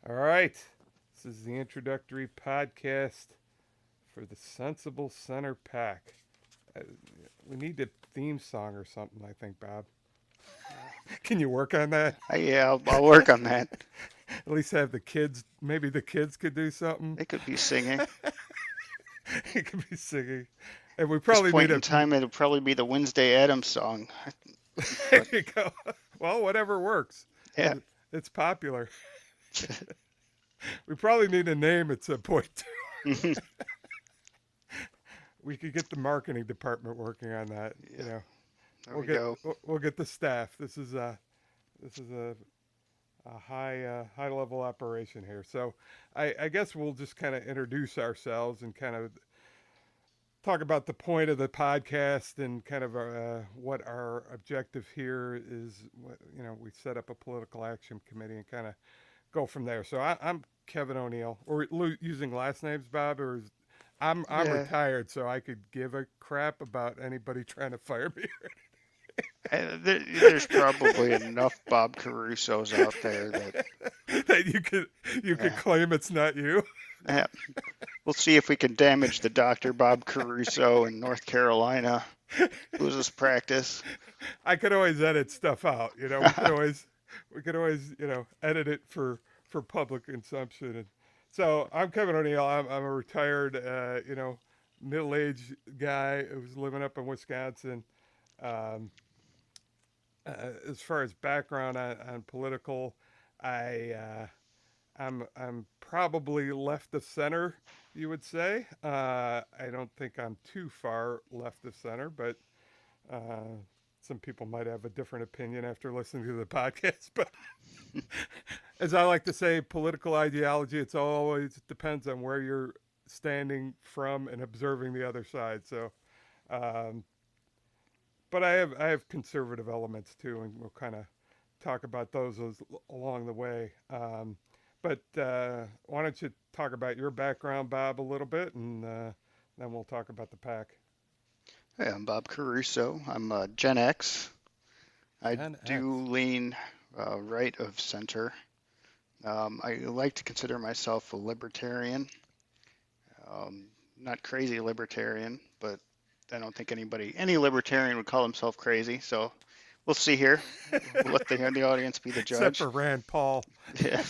All right. This is the introductory podcast for the Sensible Center Pack. Uh, we need a theme song or something, I think, Bob. Can you work on that? Yeah, I'll work on that. At least have the kids, maybe the kids could do something. They could be singing. It could be singing. And we This probably need point in a. time, it'll probably be the Wednesday Addams song. There But you go. Well, whatever works. yeah, It's popular. We probably need a name at some point. yeah, We could get the marketing department working on that. there We'll we get go. we'll get the staff. This is a high level operation here. So I guess we'll just kind of introduce ourselves and kind of talk about the point of the podcast and kind of what our objective here is. We set up a political action committee and kind of go from there. So I'm Kevin O'Neill. Or using last names, Bob, or I'm Yeah, retired, so I could give a crap about anybody trying to fire me. there's probably enough Bob Carusos out there that That you could yeah, claim it's not you. yeah. We'll see if we can damage the Dr. Bob Caruso in North Carolina. Lose his practice. I could always edit stuff out. We could always edit it for public consumption. And so I'm Kevin O'Neill. I'm a retired middle-aged guy who's living up in Wisconsin. Um, as far as background on political, I I'm probably left of center. You would say. I don't think I'm too far left of center, but uh, some people might have a different opinion after listening to the podcast. But as I like to say, political ideology, it's always depends on where you're standing from and observing the other side. So, um, but I have conservative elements too, and we'll kind of talk about those along the way. But why don't you talk about your background, Bob, a little bit, and then we'll talk about the pack. Hey, I'm Bob Caruso. I'm Gen X. I Gen do X. lean right of center. I like to consider myself a libertarian. Um, Not crazy libertarian, but I don't think any libertarian would call himself crazy. So we'll see here. We'll let the audience be the Except judge. for Rand Paul. Yeah,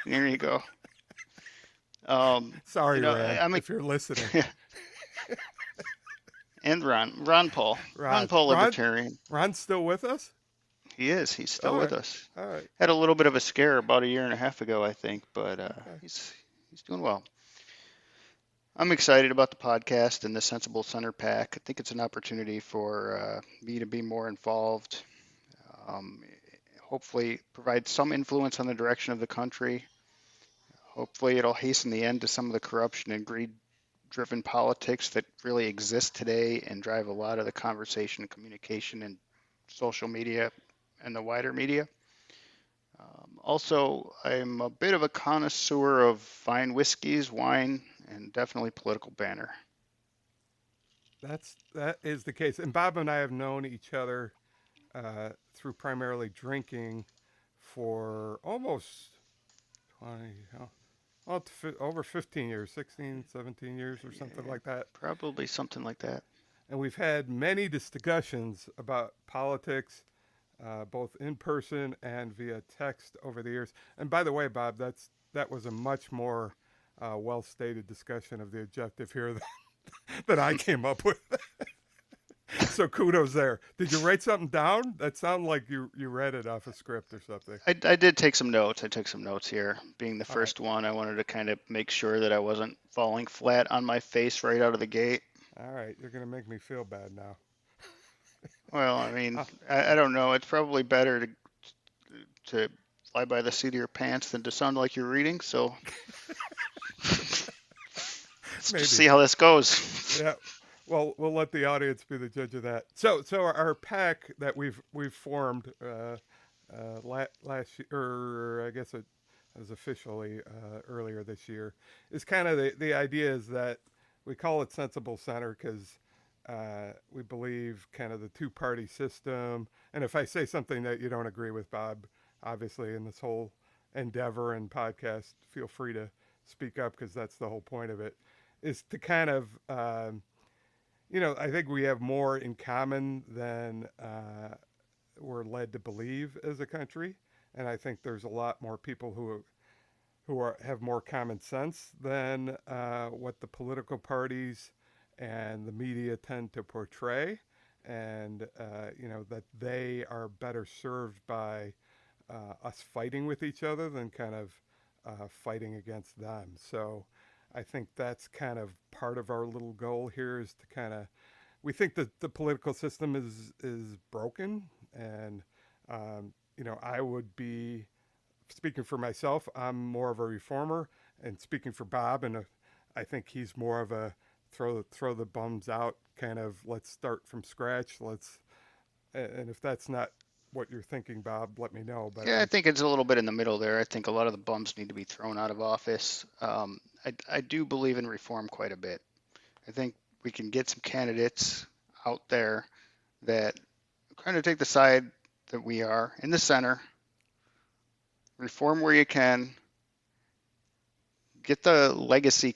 there you go. Um, Sorry, Rand, I'm a if you're listening. and Ron Paul, Ron Ron, Paul Ron, libertarian. Ron's still with us. He is. He's All still with right, us. all right, Had a little bit of a scare about a year and a half ago, I think, but okay. he's doing well. I'm excited about the podcast and the Sensible Center Pack. I think it's an opportunity for me to be more involved. Um, Hopefully, provide some influence on the direction of the country. Hopefully, it'll hasten the end to some of the corruption and greed-driven politics that really exist today and drive a lot of the conversation and communication in social media and the wider media. Also, I'm a bit of a connoisseur of fine whiskeys, wine, and definitely political banter. That is the case. And Bob and I have known each other through primarily drinking for almost 20, well, over 15 years, 16, 17 years or something Yeah, like that. probably something like that. And we've had many discussions about politics, both in person and via text over the years. And by the way, Bob, that was a much more well stated discussion of the objective here than I came up with. So kudos there. Did you write something down? That sounded like you read it off a script or something. I did take some notes. I took some notes here. Being the All right, first one, I wanted to kind of make sure that I wasn't falling flat on my face right out of the gate. all right. You're gonna make me feel bad now. Well, I mean, Uh, I don't know. It's probably better to fly by the seat of your pants than to sound like you're reading. So let's just Maybe. see how this goes. Yeah. Well, we'll let the audience be the judge of that. So our pack that we've formed last year, or I guess it was officially earlier this year, is kind of the idea is that we call it sensible center because we believe kind of the two party system. And if I say something that you don't agree with, Bob, obviously in this whole endeavor and podcast, feel free to speak up because that's the whole point of it, is to kind of, I think we have more in common than we're led to believe as a country. And I think there's a lot more people have more common sense than what the political parties and the media tend to portray, and that they are better served by us fighting with each other than kind of fighting against them. So I think that's kind of part of our little goal here is to kind of we think that the political system is broken, and I would be speaking for myself. I'm more of a reformer, and speaking for Bob, and I think he's more of a throw the bums out kind of. Let's start from scratch. And if that's not what you're thinking, Bob, let me know. But Yeah, I think it's a little bit in the middle there. I think a lot of the bums need to be thrown out of office. I do believe in reform quite a bit. I think we can get some candidates out there that kind of take the side that we are in the center, reform where you can, get the legacy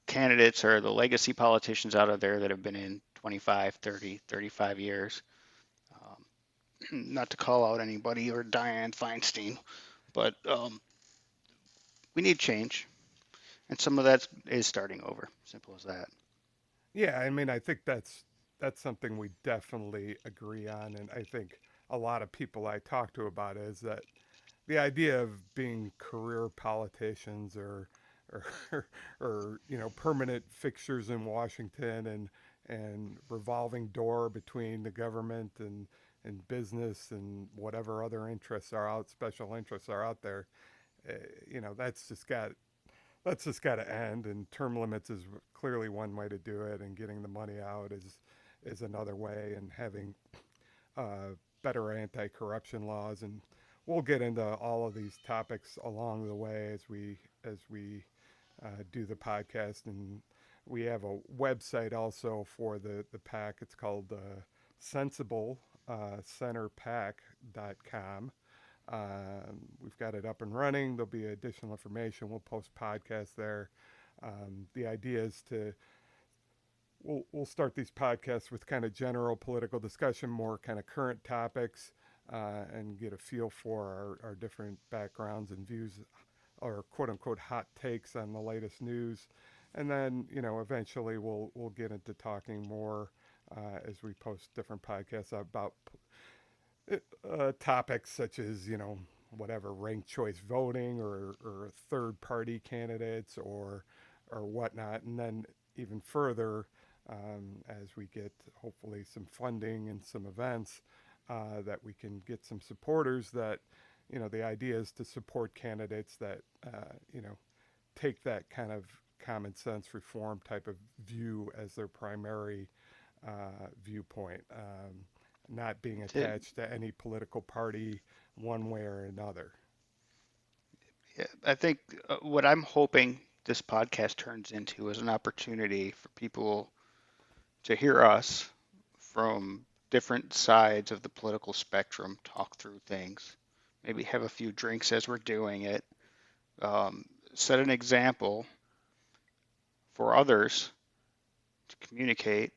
candidates or the legacy politicians out of there that have been in 25, 30, 35 years. Um, Not to call out anybody or Dianne Feinstein, but we need change. And some of that is starting over. Simple as that. yeah, I mean, I think that's something we definitely agree on, and I think a lot of people I talk to about it is that the idea of being career politicians or permanent fixtures in Washington and revolving door between the government and business and whatever other interests are out special interests are out there, uh, that's just got to end, and term limits is clearly one way to do it, and getting the money out is another way, and having better anti-corruption laws, and we'll get into all of these topics along the way as we do the podcast. And we have a website also for the pack. It's called sensible centerpack.com. We've got it up and running. There'll be additional information. We'll post podcasts there. The idea is to we'll start these podcasts with kind of general political discussion, more kind of current topics, and get a feel for our different backgrounds and views, or quote unquote hot takes on the latest news. And then eventually we'll get into talking more as we post different podcasts about topics such as whatever ranked choice voting or third party candidates or whatnot, and then even further as we get hopefully some funding and some events that we can get some supporters that the idea is to support candidates that take that kind of common sense reform type of view as their primary viewpoint, not being attached to any political party one way or another. Yeah, I think what I'm hoping this podcast turns into is an opportunity for people to hear us from different sides of the political spectrum talk through things. Maybe have a few drinks as we're doing it. Um, Set an example for others to communicate,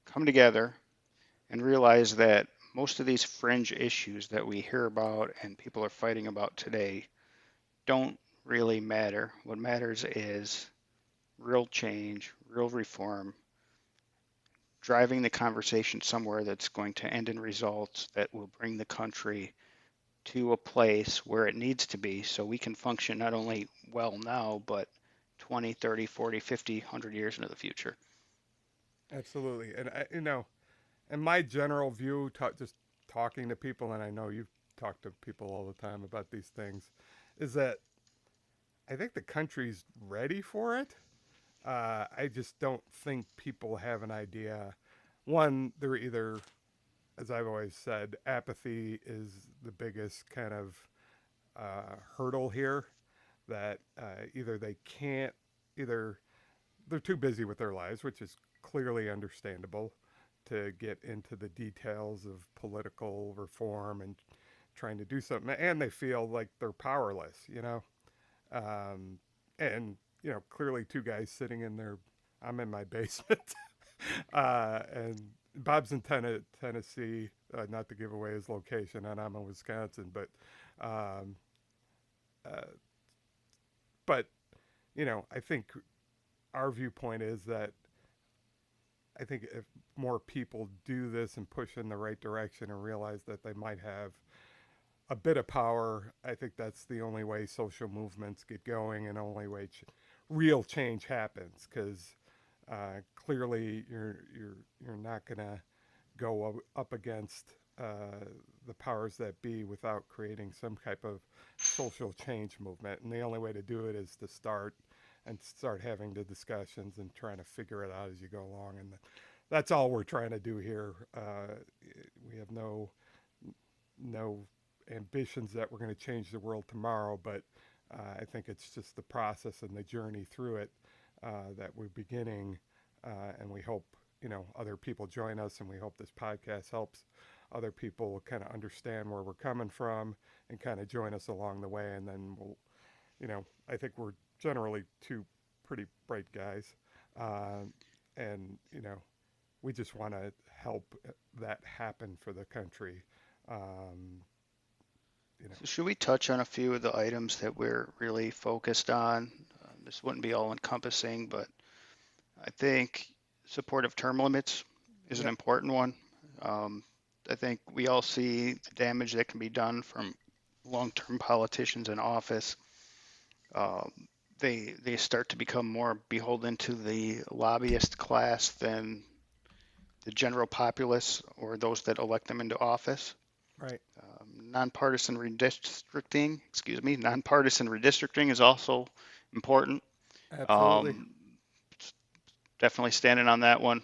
come together, and realize that most of these fringe issues that we hear about and people are fighting about today don't really matter. What matters is real change, real reform, driving the conversation somewhere that's going to end in results that will bring the country to a place where it needs to be so we can function not only well now, but 20, 30, 40, 50, 100 years into the future. Absolutely, and and my general view, just talking to people, and I know you've talked to people all the time about these things, is that I think the country's ready for it. I just don't think people have an idea. One, they're either, as I've always said, apathy is the biggest kind of hurdle here. That either they can't, either they're too busy with their lives, which is clearly understandable, to get into the details of political reform and trying to do something, and they feel like they're powerless, you know. Um, and clearly, two guys sitting in their, I'm in my basement, and Bob's in Tennessee, not to give away his location, and I'm in Wisconsin, um, uh, but I think our viewpoint is that I think if more people do this and push in the right direction and realize that they might have a bit of power, I think that's the only way social movements get going and only way real change happens. Because clearly, you're not gonna go up against the powers that be without creating some type of social change movement. And the only way to do it is to start having the discussions and trying to figure it out as you go along. And that's all we're trying to do here. We have no ambitions that we're going to change the world tomorrow, but I think it's just the process and the journey through it that we're beginning, and we hope other people join us, and we hope this podcast helps other people kind of understand where we're coming from and kind of join us along the way, and then I think we're generally two pretty bright guys, uh, and we just want to help that happen for the country. Um, you know, So should we touch on a few of the items that we're really focused on? This wouldn't be all encompassing, but I think supportive term limits is an yep, important one. Um, I think we all see the damage that can be done from long-term politicians in office. Um, they start to become more beholden to the lobbyist class than the general populace or those that elect them into office. right, Nonpartisan redistricting is also important. absolutely, Um, Definitely standing on that one.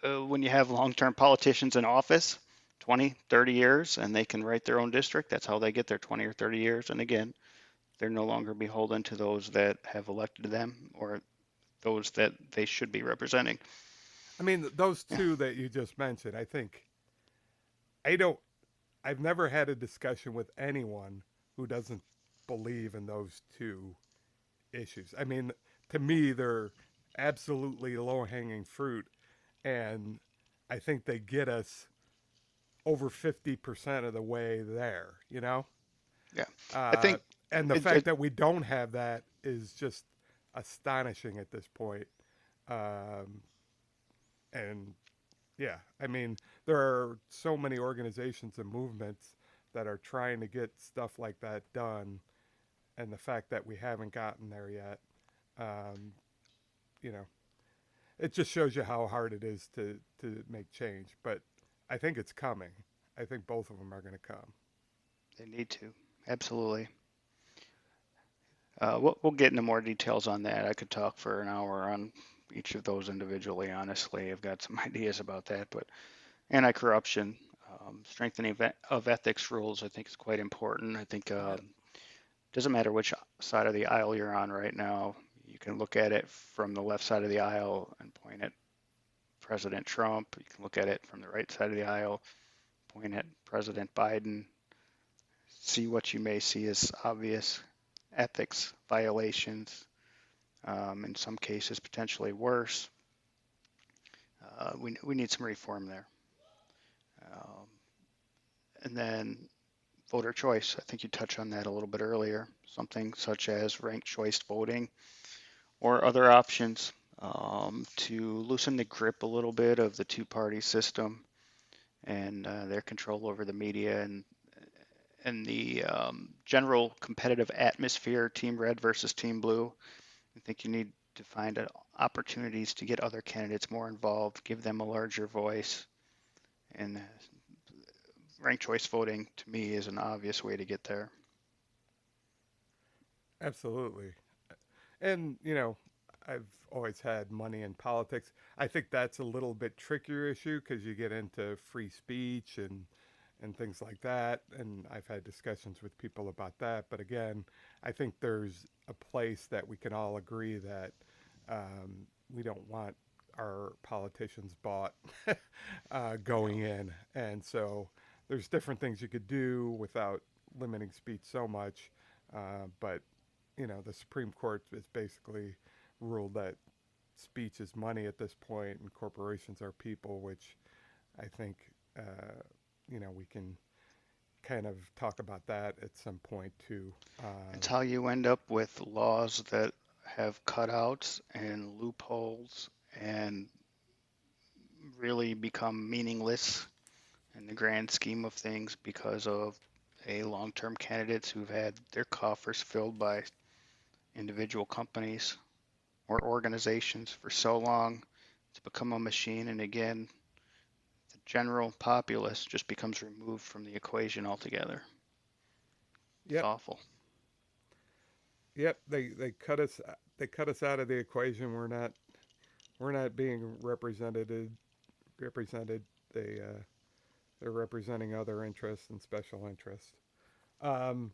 When you have long-term politicians in office, 20, 30 years, and they can write their own district, that's how they get their 20 or 30 years. And again, they're no longer beholden to those that have elected them or those that they should be representing. I mean, those two that you just mentioned, I think I don't. I've never had a discussion with anyone who doesn't believe in those two issues. I mean, to me, they're absolutely low hanging fruit, and I think they get us over 50% of the way there. Yeah, I Uh, think and the it, fact it that we don't have that is just astonishing at this point. Um, and yeah, I mean, there are so many organizations and movements that are trying to get stuff like that done, and the fact that we haven't gotten there yet, um, you know, it just shows you how hard it is to make change. But I think it's coming. I think both of them are going to come. they need to absolutely. We'll get into more details on that. I could talk for an hour on each of those individually. Honestly, I've got some ideas about that, but anti-corruption, strengthening of ethics rules, I think is quite important. I think Yep, doesn't matter which side of the aisle you're on right now. You can look at it from the left side of the aisle and point at President Trump. You can look at it from the right side of the aisle, point at President Biden, see what you may see as obvious ethics violations, in some cases potentially worse. We need some reform there. Um, and then voter choice. I think you touched on that a little bit earlier. Something such as ranked choice voting or other options to loosen the grip a little bit of the two-party system and their control over the media and the general competitive atmosphere, Team Red versus Team Blue. I think you need to find opportunities to get other candidates more involved, give them a larger voice, and ranked choice voting to me is an obvious way to get there. absolutely. And I've always had money in politics. I think that's a little bit trickier issue because you get into free speech and things like that. And I've had discussions with people about that. But again, I think there's a place that we can all agree that we don't want our politicians bought going in. And so there's different things you could do without limiting speech so much. But the Supreme Court has basically ruled that speech is money at this point, and corporations are people, which I think we can kind of talk about that at some point too. It's how you end up with laws that have cutouts and loopholes and really become meaningless in the grand scheme of things because of long-term candidates who've had their coffers filled by individual companies or organizations for so long. It's become a machine, and again, the general populace just becomes removed from the equation altogether. It's Yep, awful. yep. They cut us out of the equation. We're not being represented. They they're representing other interests and special interests. Um,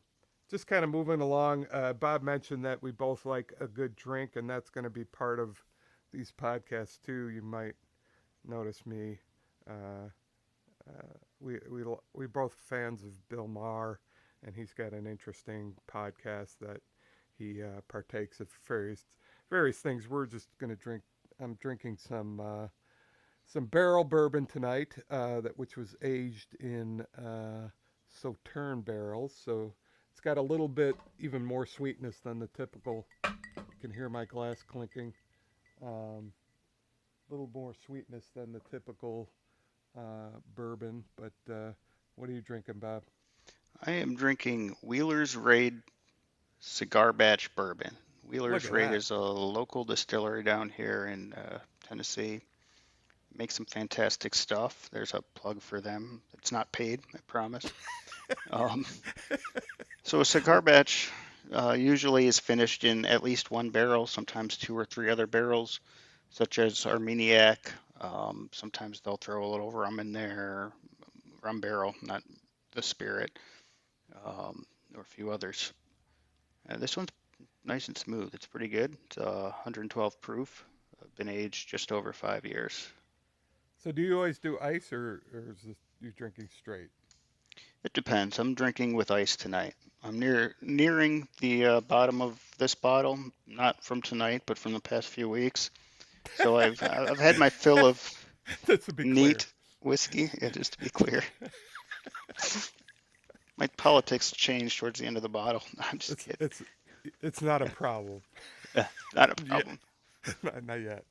just kind of moving along. Bob mentioned that we both like a good drink, and that's going to be part of these podcasts too. You might notice me. Uh, we both fans of Bill Maher, and he's got an interesting podcast that he partakes of various things. We're just going to drink. I'm drinking some barrel bourbon tonight, which was aged in Sauterne barrels. So it's got a little bit even more sweetness than the typical. You can hear my glass clinking. A little more sweetness than the typical bourbon. But what are you drinking, Bob? I am drinking Wheeler's Raid Cigar Batch Bourbon. Look Wheeler's at Raid that. is a local distillery down here in Tennessee. Make some fantastic stuff. There's a plug for them. It's not paid, I promise. Um, so a cigar batch usually is finished in at least one barrel, sometimes two or three other barrels, such as Armagnac. Sometimes they'll throw a little rum in there, rum barrel, not the spirit, or a few others. This one's nice and smooth. It's pretty good. It's 112 proof. Been aged just over 5 years. So do you always do ice, or is this you drinking straight? It depends. I'm drinking with ice tonight. I'm nearing the bottom of this bottle, not from tonight, but from the past few weeks. So I've had my fill of Just to be clear. neat whiskey. Yeah, just to be clear, my politics changed towards the end of the bottle. I'm just It's kidding. it's it's not a problem. Not a Yeah, problem. not yet.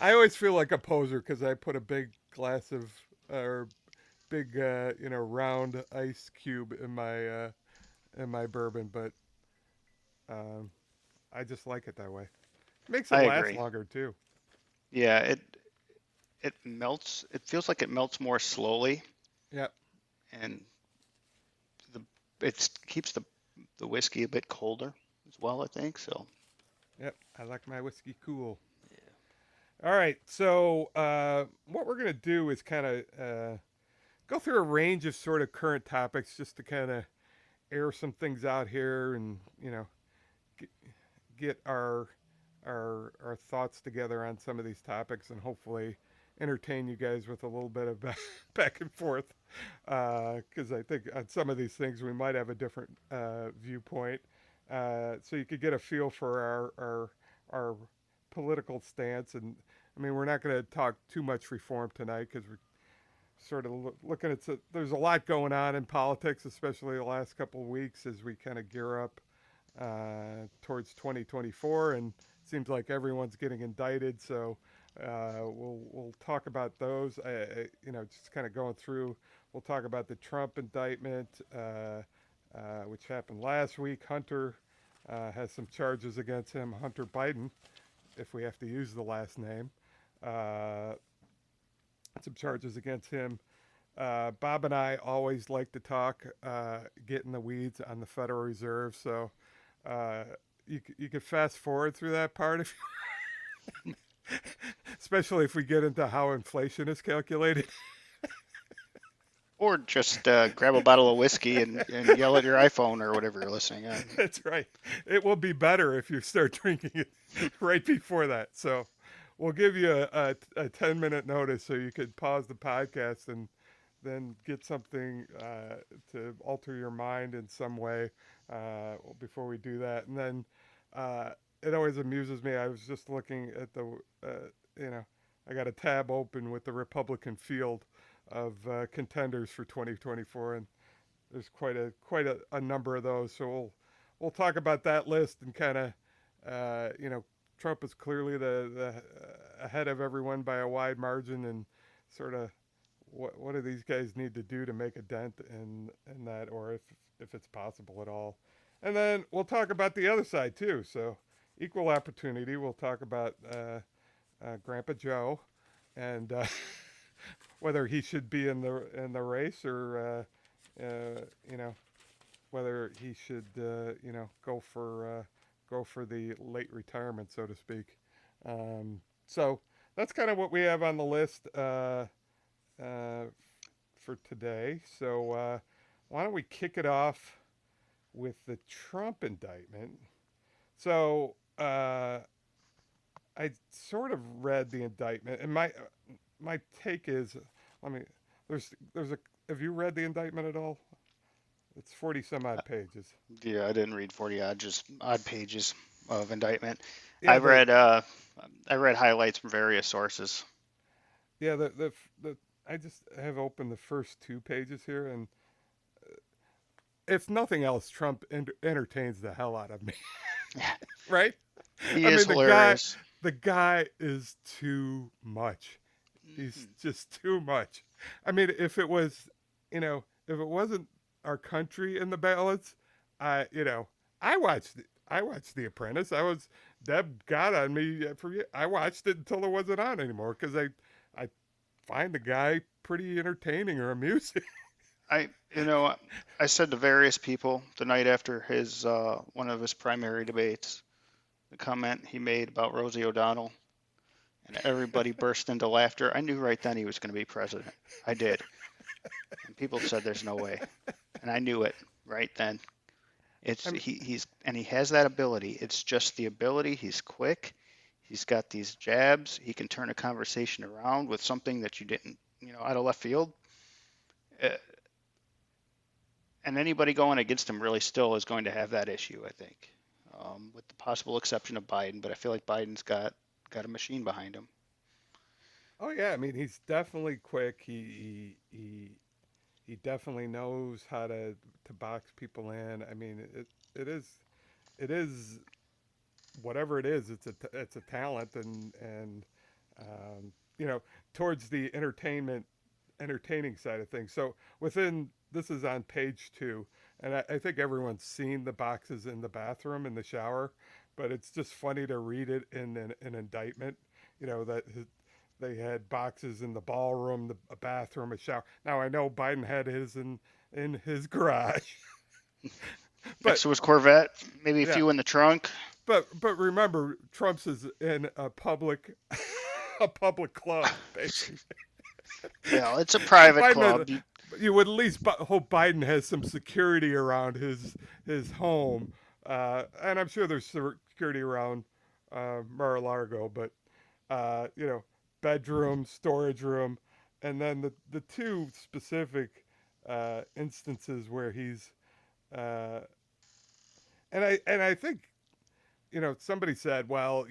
I always feel like a poser because I put a big glass of or big round ice cube in my bourbon, but um, I just like it that way. It makes it I last agree. longer too. Yeah, it melts. It feels like it melts more slowly, Yep, and the it keeps the whiskey a bit colder as well, I think. So yep. I like my whiskey cool. All right, so what we're gonna do is kind of go through a range of sort of current topics, just to kind of air some things out here, and get, get our thoughts together on some of these topics, and hopefully entertain you guys with a little bit of back and forth. Because I think on some of these things we might have a different viewpoint. So you could get a feel for our political stance, and I mean we're not going to talk too much reform tonight because we're sort of looking at there's a lot going on in politics, especially the last couple of weeks as we kind of gear up towards 2024, and it seems like everyone's getting indicted. So we'll talk about those. Just kind of going through. We'll talk about the Trump indictment, which happened last week. Hunter has some charges against him. Hunter Biden, if we have to use the last name, uh, some charges against him. Bob and I always like to talk, get in the weeds on the Federal Reserve. So uh, you could fast forward through that part, if especially if we get into how inflation is calculated. or just grab a bottle of whiskey and yell at your iPhone or whatever you're listening on. That's right. It will be better if you start drinking it right before that. So we'll give you a 10-minute notice so you could pause the podcast and then get something to alter your mind in some way before we do that. And then it always amuses me. I was just looking at you know, I got a tab open with the Republican field of contenders for 2024, and there's quite a number of those. So we'll talk about that list and kind of you know, Trump is clearly the ahead of everyone by a wide margin, and sort of what do these guys need to do to make a dent in that, or if it's possible at all. And then we'll talk about the other side too. So equal opportunity. We'll talk about Grandpa Joe and whether he should be in the race, or you know, whether he should go for the late retirement, so to speak. So that's kind of what we have on the list uh, for today. So why don't we kick it off with the Trump indictment? So I sort of read the indictment, and my take is, let me. There's a. Have you read the indictment at all? It's 40 some odd pages. Yeah, I didn't read 40 odd, just odd pages of indictment. I Yeah, read I read highlights from various sources. the I just have opened the first 2 pages here, and if nothing else, Trump entertains the hell out of me, right? He I is mean, hilarious. the guy is too much. He's Mhm. just too much. I mean, if it was, if it wasn't our country in the balance, you know, I watched The Apprentice. Deb got on me for I watched it until it wasn't on anymore because I find the guy pretty entertaining or amusing. I you know I said to various people the night after his one of his primary debates, the comment he made about Rosie O'Donnell, and everybody burst into laughter. I knew right then he was going to be president. I did, and people said there's no way, and I knew it right then. It's I mean, he's and he has that ability. It's just the ability. He's quick. He's got these jabs. He can turn a conversation around with something that you didn't, out of left field. Uh, and anybody going against him really still is going to have that issue, I think, with the possible exception of Biden. But I feel like Biden's got a machine behind him. oh yeah, I mean he's definitely quick. He definitely knows how to box people in. I mean it is whatever it is. It's a talent, and um, you know, towards the entertaining side of things. So within this is on page 2, and I think everyone's seen the boxes in the bathroom in the shower, but it's just funny to read it in an indictment. You know that they had boxes in the ballroom, a bathroom, a shower. Now I know Biden had his in his garage, Next but to his Corvette, maybe a yeah, few in the trunk. but remember, Trump's is in a public a public club, basically. Yeah, it's a private Biden, club. You, you would at least hope Biden has some security around his home, and I'm sure there's security around Mar-a-Lago, but you know, bedroom, storage room, and then the 2 specific instances where he's uh, and I think somebody said, well,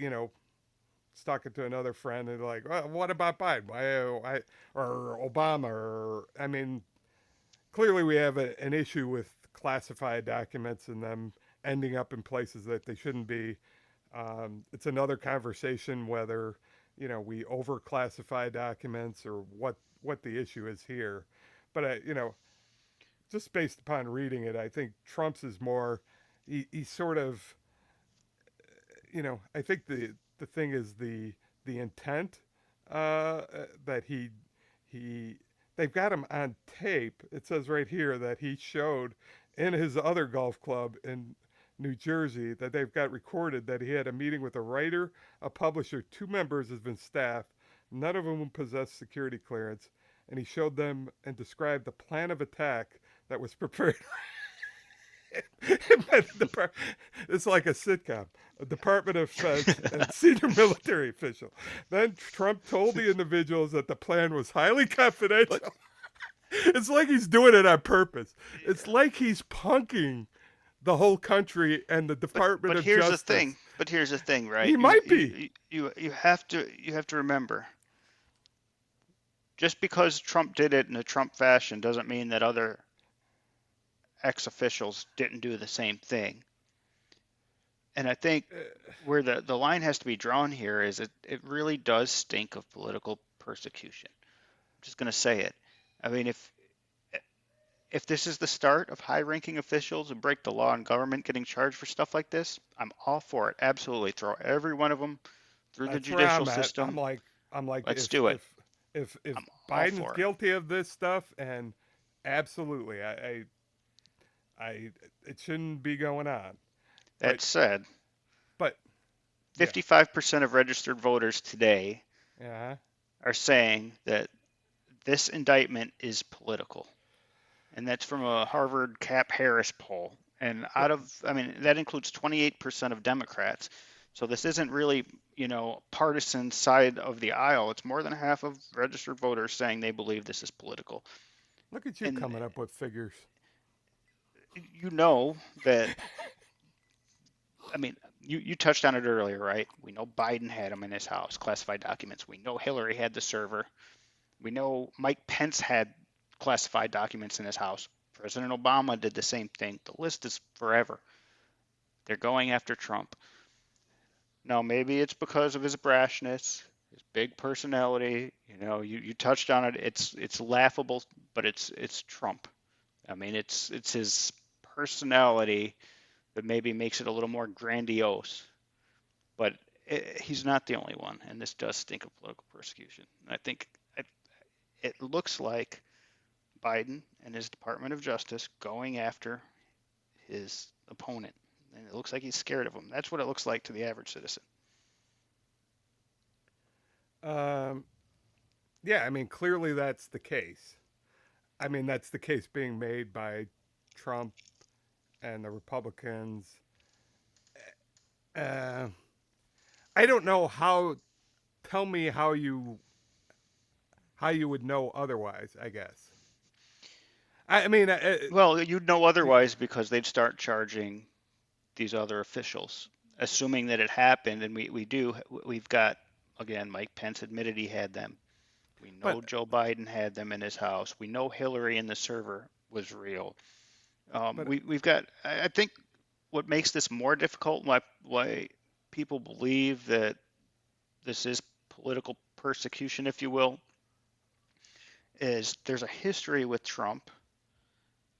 was talking to another friend and like, well, what about Biden? Why or Obama? Or I mean, clearly we have an issue with classified documents and them ending up in places that they shouldn't be. It's another conversation whether we overclassify documents or what the issue is here. But just based upon reading it, I think Trump's is more. He sort of I think the thing is the intent that he they've got him on tape. It says right here that he showed in his other golf club in New Jersey that they've got recorded that he had a meeting with a writer, a publisher, 2 members of his staff, none of whom possessed security clearance, and he showed them and described the plan of attack that was prepared. It's like a sitcom. A Department of Defense and senior military official. Then Trump told the individuals that the plan was highly but confidential. It's like he's doing it on purpose. It's like he's punking the whole country and the But Department but of here's the Justice. thing. But here's the thing, He right? might be. You have to remember, just because Trump did it in a Trump fashion doesn't mean that other ex-officials didn't do the same thing. And I think where the line has to be drawn here is it really does stink of political persecution. I'm just going to say it. I mean, if this is the start of high-ranking officials who break the law in government getting charged for stuff like this, I'm all for it. Absolutely, throw every one of them through the That's where judicial I'm at. system. I'm like, Let's do it. if I'm all Biden's for it. guilty of this stuff, and absolutely, I it shouldn't be going on. That But said, but yeah, 55% of registered voters today yeah. are saying that this indictment is political. And that's from a Harvard Cap Harris poll. And But I mean, that includes 28% of Democrats. So this isn't really, partisan side of the aisle. It's more than half of registered voters saying they believe this is political. look at you And coming up with figures. you know that, I mean, you touched on it earlier, right? We know Biden had them in his house, classified documents. We know Hillary had the server. We know Mike Pence had classified documents in his house. President Obama did the same thing. The list is forever. They're going after Trump. Now, maybe it's because of his brashness, his big personality. You touched on it. It's laughable, but it's Trump. I mean, it's his personality that maybe makes it a little more grandiose. But he's not the only one, and this does stink of political persecution. I think it looks like Biden and his Department of Justice going after his opponent. And it looks like he's scared of him. That's what it looks like to the average citizen. Um, yeah, I mean, clearly that's the case. I mean, that's the case being made by Trump and the Republicans. Uh, I don't know how. Tell me how you would know otherwise. I guess. I mean, Well, you'd know otherwise because they'd start charging these other officials, assuming that it happened. And we do. We've got, again, Mike Pence admitted he had them. We know but Joe Biden had them in his house. We know Hillary in the server was real. but We've got, I think what makes this more difficult, why people believe that this is political persecution, if you will, is there's a history with Trump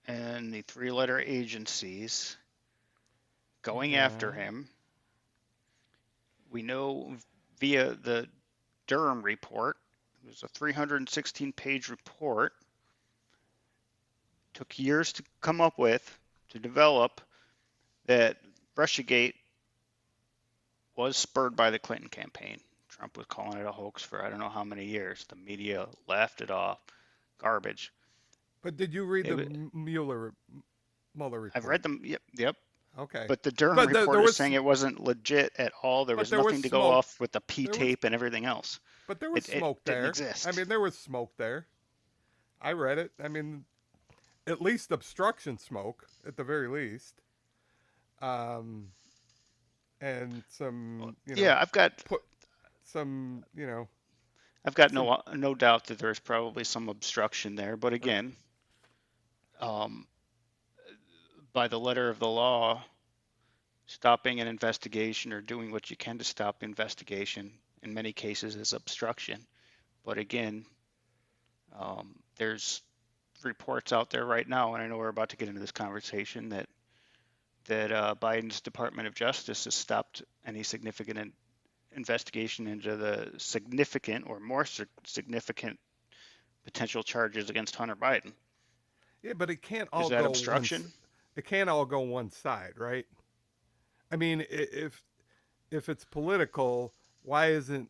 and the three-letter agencies going after yeah, him. We know via the Durham report, it was a 316-page report, took years to come up with, to develop, that Russiagate was spurred by the Clinton campaign. Trump was calling it a hoax for I don't know how many years. The media laughed it off. Garbage. but did you read It the was, Mueller I've report? read them. Yep, yep. Okay, But the Durham but there report is was saying it wasn't legit at all. There but was there was nothing to go smoke. off with the P There was tape and everything else. but there was It smoke didn't there. I exist. mean, there was smoke there. I read it. I mean, at least obstruction smoke, at the very least. Um, and some, Yeah, put some, I've got some, no doubt that there's probably some obstruction there. But or, again, um, by the letter of the law, stopping an investigation or doing what you can to stop investigation in many cases is obstruction. But again, there's reports out there right now, and I know we're about to get into this conversation that Biden's Department of Justice has stopped any significant investigation into the significant or more significant potential charges against Hunter Biden. yeah, but it can't Is all that go obstruction? it can't all go one side, right? I mean, if it's political, why isn't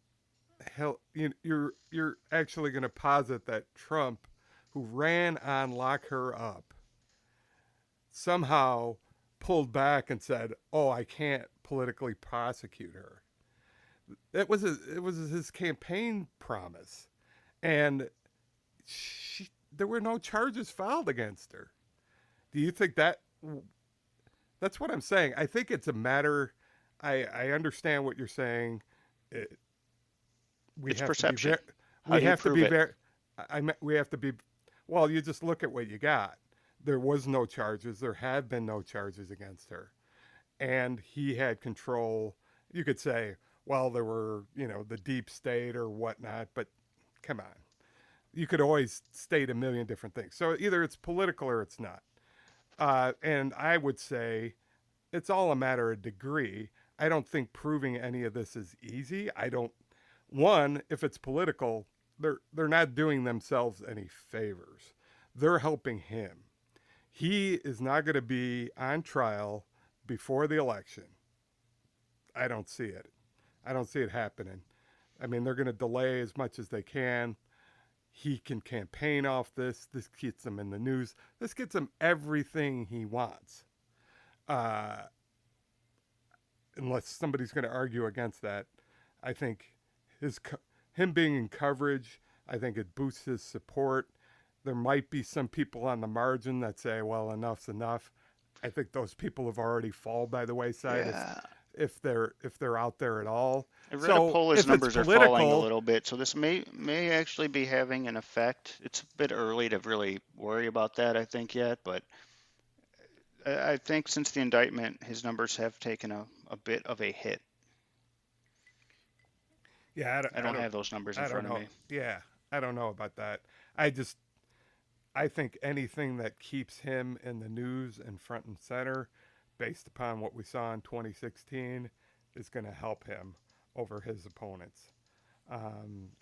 hell? You're actually going to posit that Trump, who ran on lock her up, somehow pulled back and said, "Oh, I can't politically prosecute her." It was his campaign promise, and she there were no charges filed against her. Do you think that that's what I'm saying? I think it's a matter. I understand what you're saying. It, we It's have to be very. perception. How We do you have to prove be it? very. We have to be. Well, you just look at what you got. There was no charges. There have been no charges against her, and he had control. You could say, well, there were the deep state or whatnot, but come on, you could always state a million different things. So either it's political or it's not. And I would say it's all a matter of degree. I don't think proving any of this is easy. I don't. One, if it's political, they're not doing themselves any favors. They're helping him. He is not going to be on trial before the election. I don't see it. I don't see it happening. I mean, they're going to delay as much as they can. He can campaign off this. This gets him in the news. This gets him everything he wants. Uh, Unless somebody's going to argue against that, I think his him being in coverage, I think it boosts his support. There might be some people on the margin that say, "Well, enough's enough." I think those people have already fallen by the wayside Yeah, if they're out there at all. I read a So poll. His if it's numbers are falling a political, little bit, so this may actually be having an effect. It's a bit early to really worry about that, I think, yet, but I think since the indictment, his numbers have taken a bit of a hit. yeah, I don't have those numbers in I don't front of know. me. Yeah, I don't know about that. I just I think anything that keeps him in the news and front and center, based upon what we saw in 2016, is going to help him over his opponents.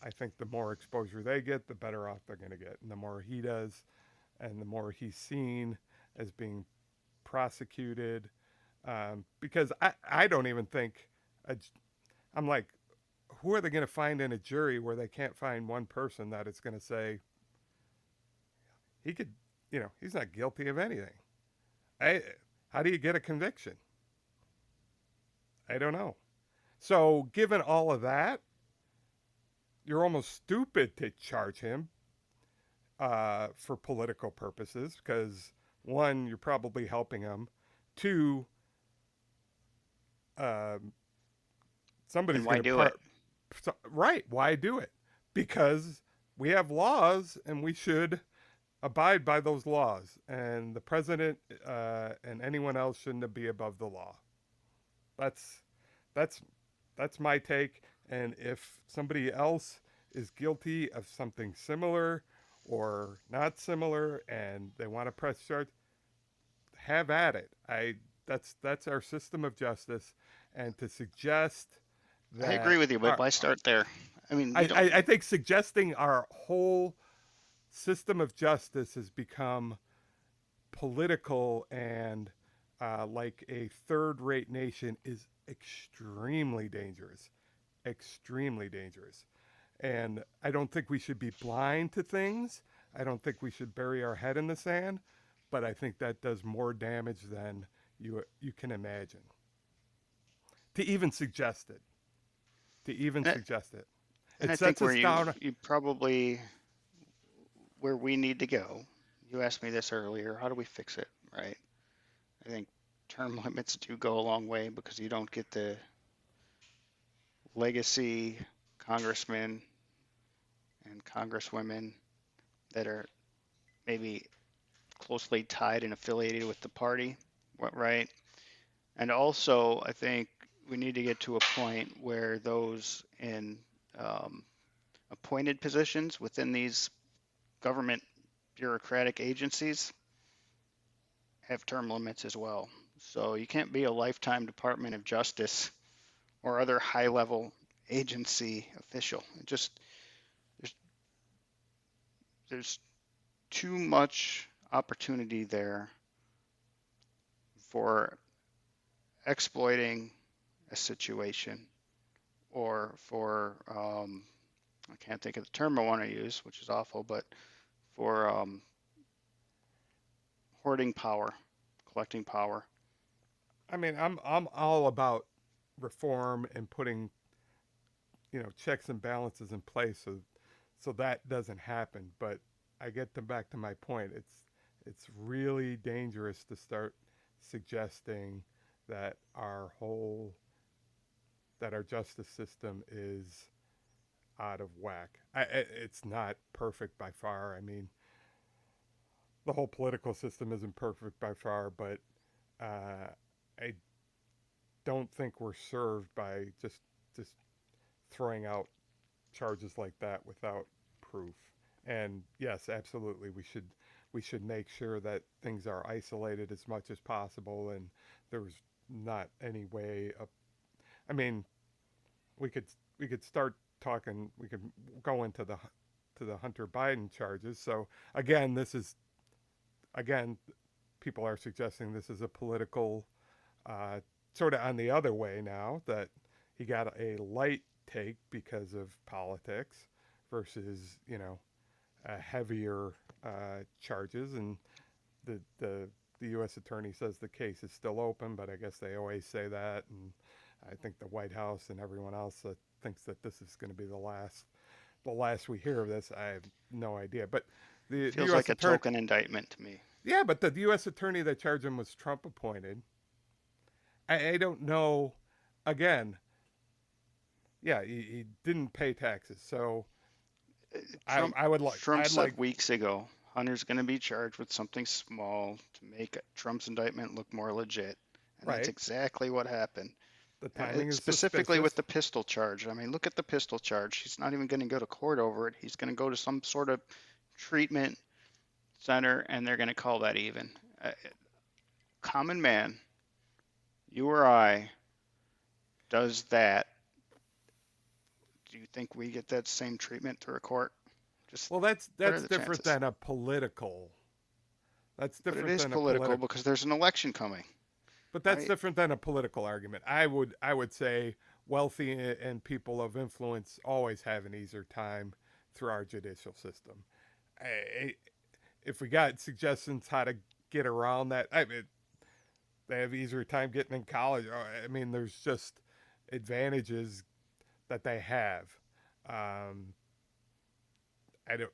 I think the more exposure they get, the better off they're going to get. And the more he does, and the more he's seen as being prosecuted. Because I don't even think, I'm like, who are they going to find in a jury where they can't find one person that is going to say, he could, he's not guilty of anything? I, how do you get a conviction? I don't know. So, given all of that, you're almost stupid to charge him for political purposes because one, you're probably helping him. Two, um, And somebody's why going to do it? right. Why do it? Because we have laws and we should abide by those laws. And the president and anyone else shouldn't be above the law. That's that's that's my take. And if somebody else is guilty of something similar or not similar, and they want to press charge, have at it. That's our system of justice, and to suggest I agree that with you, but why start there? I mean, you don't. I think suggesting our whole system of justice has become political and like a third-rate nation is extremely dangerous, extremely dangerous. And I don't think we should be blind to things. I don't think we should bury our head in the sand, but I think that does more damage than you can imagine. To even suggest it, to even And I, suggest it, and it I think sets where us down. you probably where we need to go. You asked me this earlier. How do we fix it? Right. I think term limits do go a long way because you don't get the legacy congressmen and congresswomen that are maybe closely tied and affiliated with the party, right? And also, I think we need to get to a point where those in um, appointed positions within these government bureaucratic agencies have term limits as well. So you can't be a lifetime Department of Justice or other high level agency official. It just there's there's too much opportunity there for exploiting a situation or for I can't think of the term I want to use, which is awful, but for hoarding power, collecting power. I mean, I'm all about reform and putting checks and balances in place so that doesn't happen. But I get them back to my point. It's really dangerous to start suggesting that our justice system is out of whack. It's not perfect by far. I mean, the whole political system isn't perfect by far, but I don't think we're served by just throwing out charges like that without proof. And yes, absolutely, we should make sure that things are isolated as much as possible, and there's not any way of. I mean, we could we could start talking. We could go into the Hunter Biden charges. So again, people are suggesting this is a political, uh, sort of on the other way now, that he got a light take because of politics versus heavier charges, and the U.S. attorney says the case is still open, but I guess they always say that, and I think the White House and everyone else thinks that this is going to be the last we hear of this. I have no idea, but the Feels U.S. like a attorney, token indictment to me. yeah, but the U.S. attorney that charged him was Trump appointed. I don't know. Again, yeah, he didn't pay taxes, so Trump I would like Trump I'd said like weeks ago Hunter's going to be charged with something small to make Trump's indictment look more legit, and that's right. exactly what happened. The timing is Specifically with suspicious. the pistol charge. I mean, look at the pistol charge. He's not even going to go to court over it. He's going to go to some sort of treatment center, and they're going to call that even. Common man, you or I, does that. Do you think we get that same treatment through a court? Just Well, that's what are that's the different chances? than a political. That's But it different is than a political political. because there's an election coming, But that's right? different than a political argument. I would say wealthy and people of influence always have an easier time through our judicial system. I, if we got suggestions how to get around that, I mean, they have easier time getting in college. I mean, there's just advantages that they have. Um, I don't,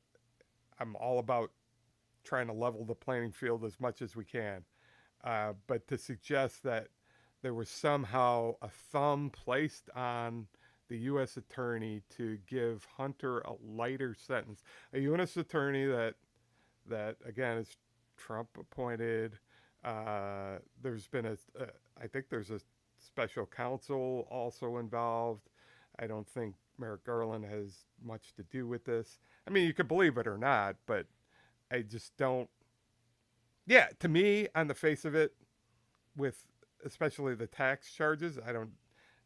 I'm all about trying to level the playing field as much as we can. But to suggest that there was somehow a thumb placed on the U.S. attorney to give Hunter a lighter sentence, a U.S. attorney that again is Trump appointed. There's been I think there's a special counsel also involved. I don't think Merrick Garland has much to do with this. I mean, you could believe it or not, but I just don't. Yeah, to me, on the face of it, with especially the tax charges, I don't.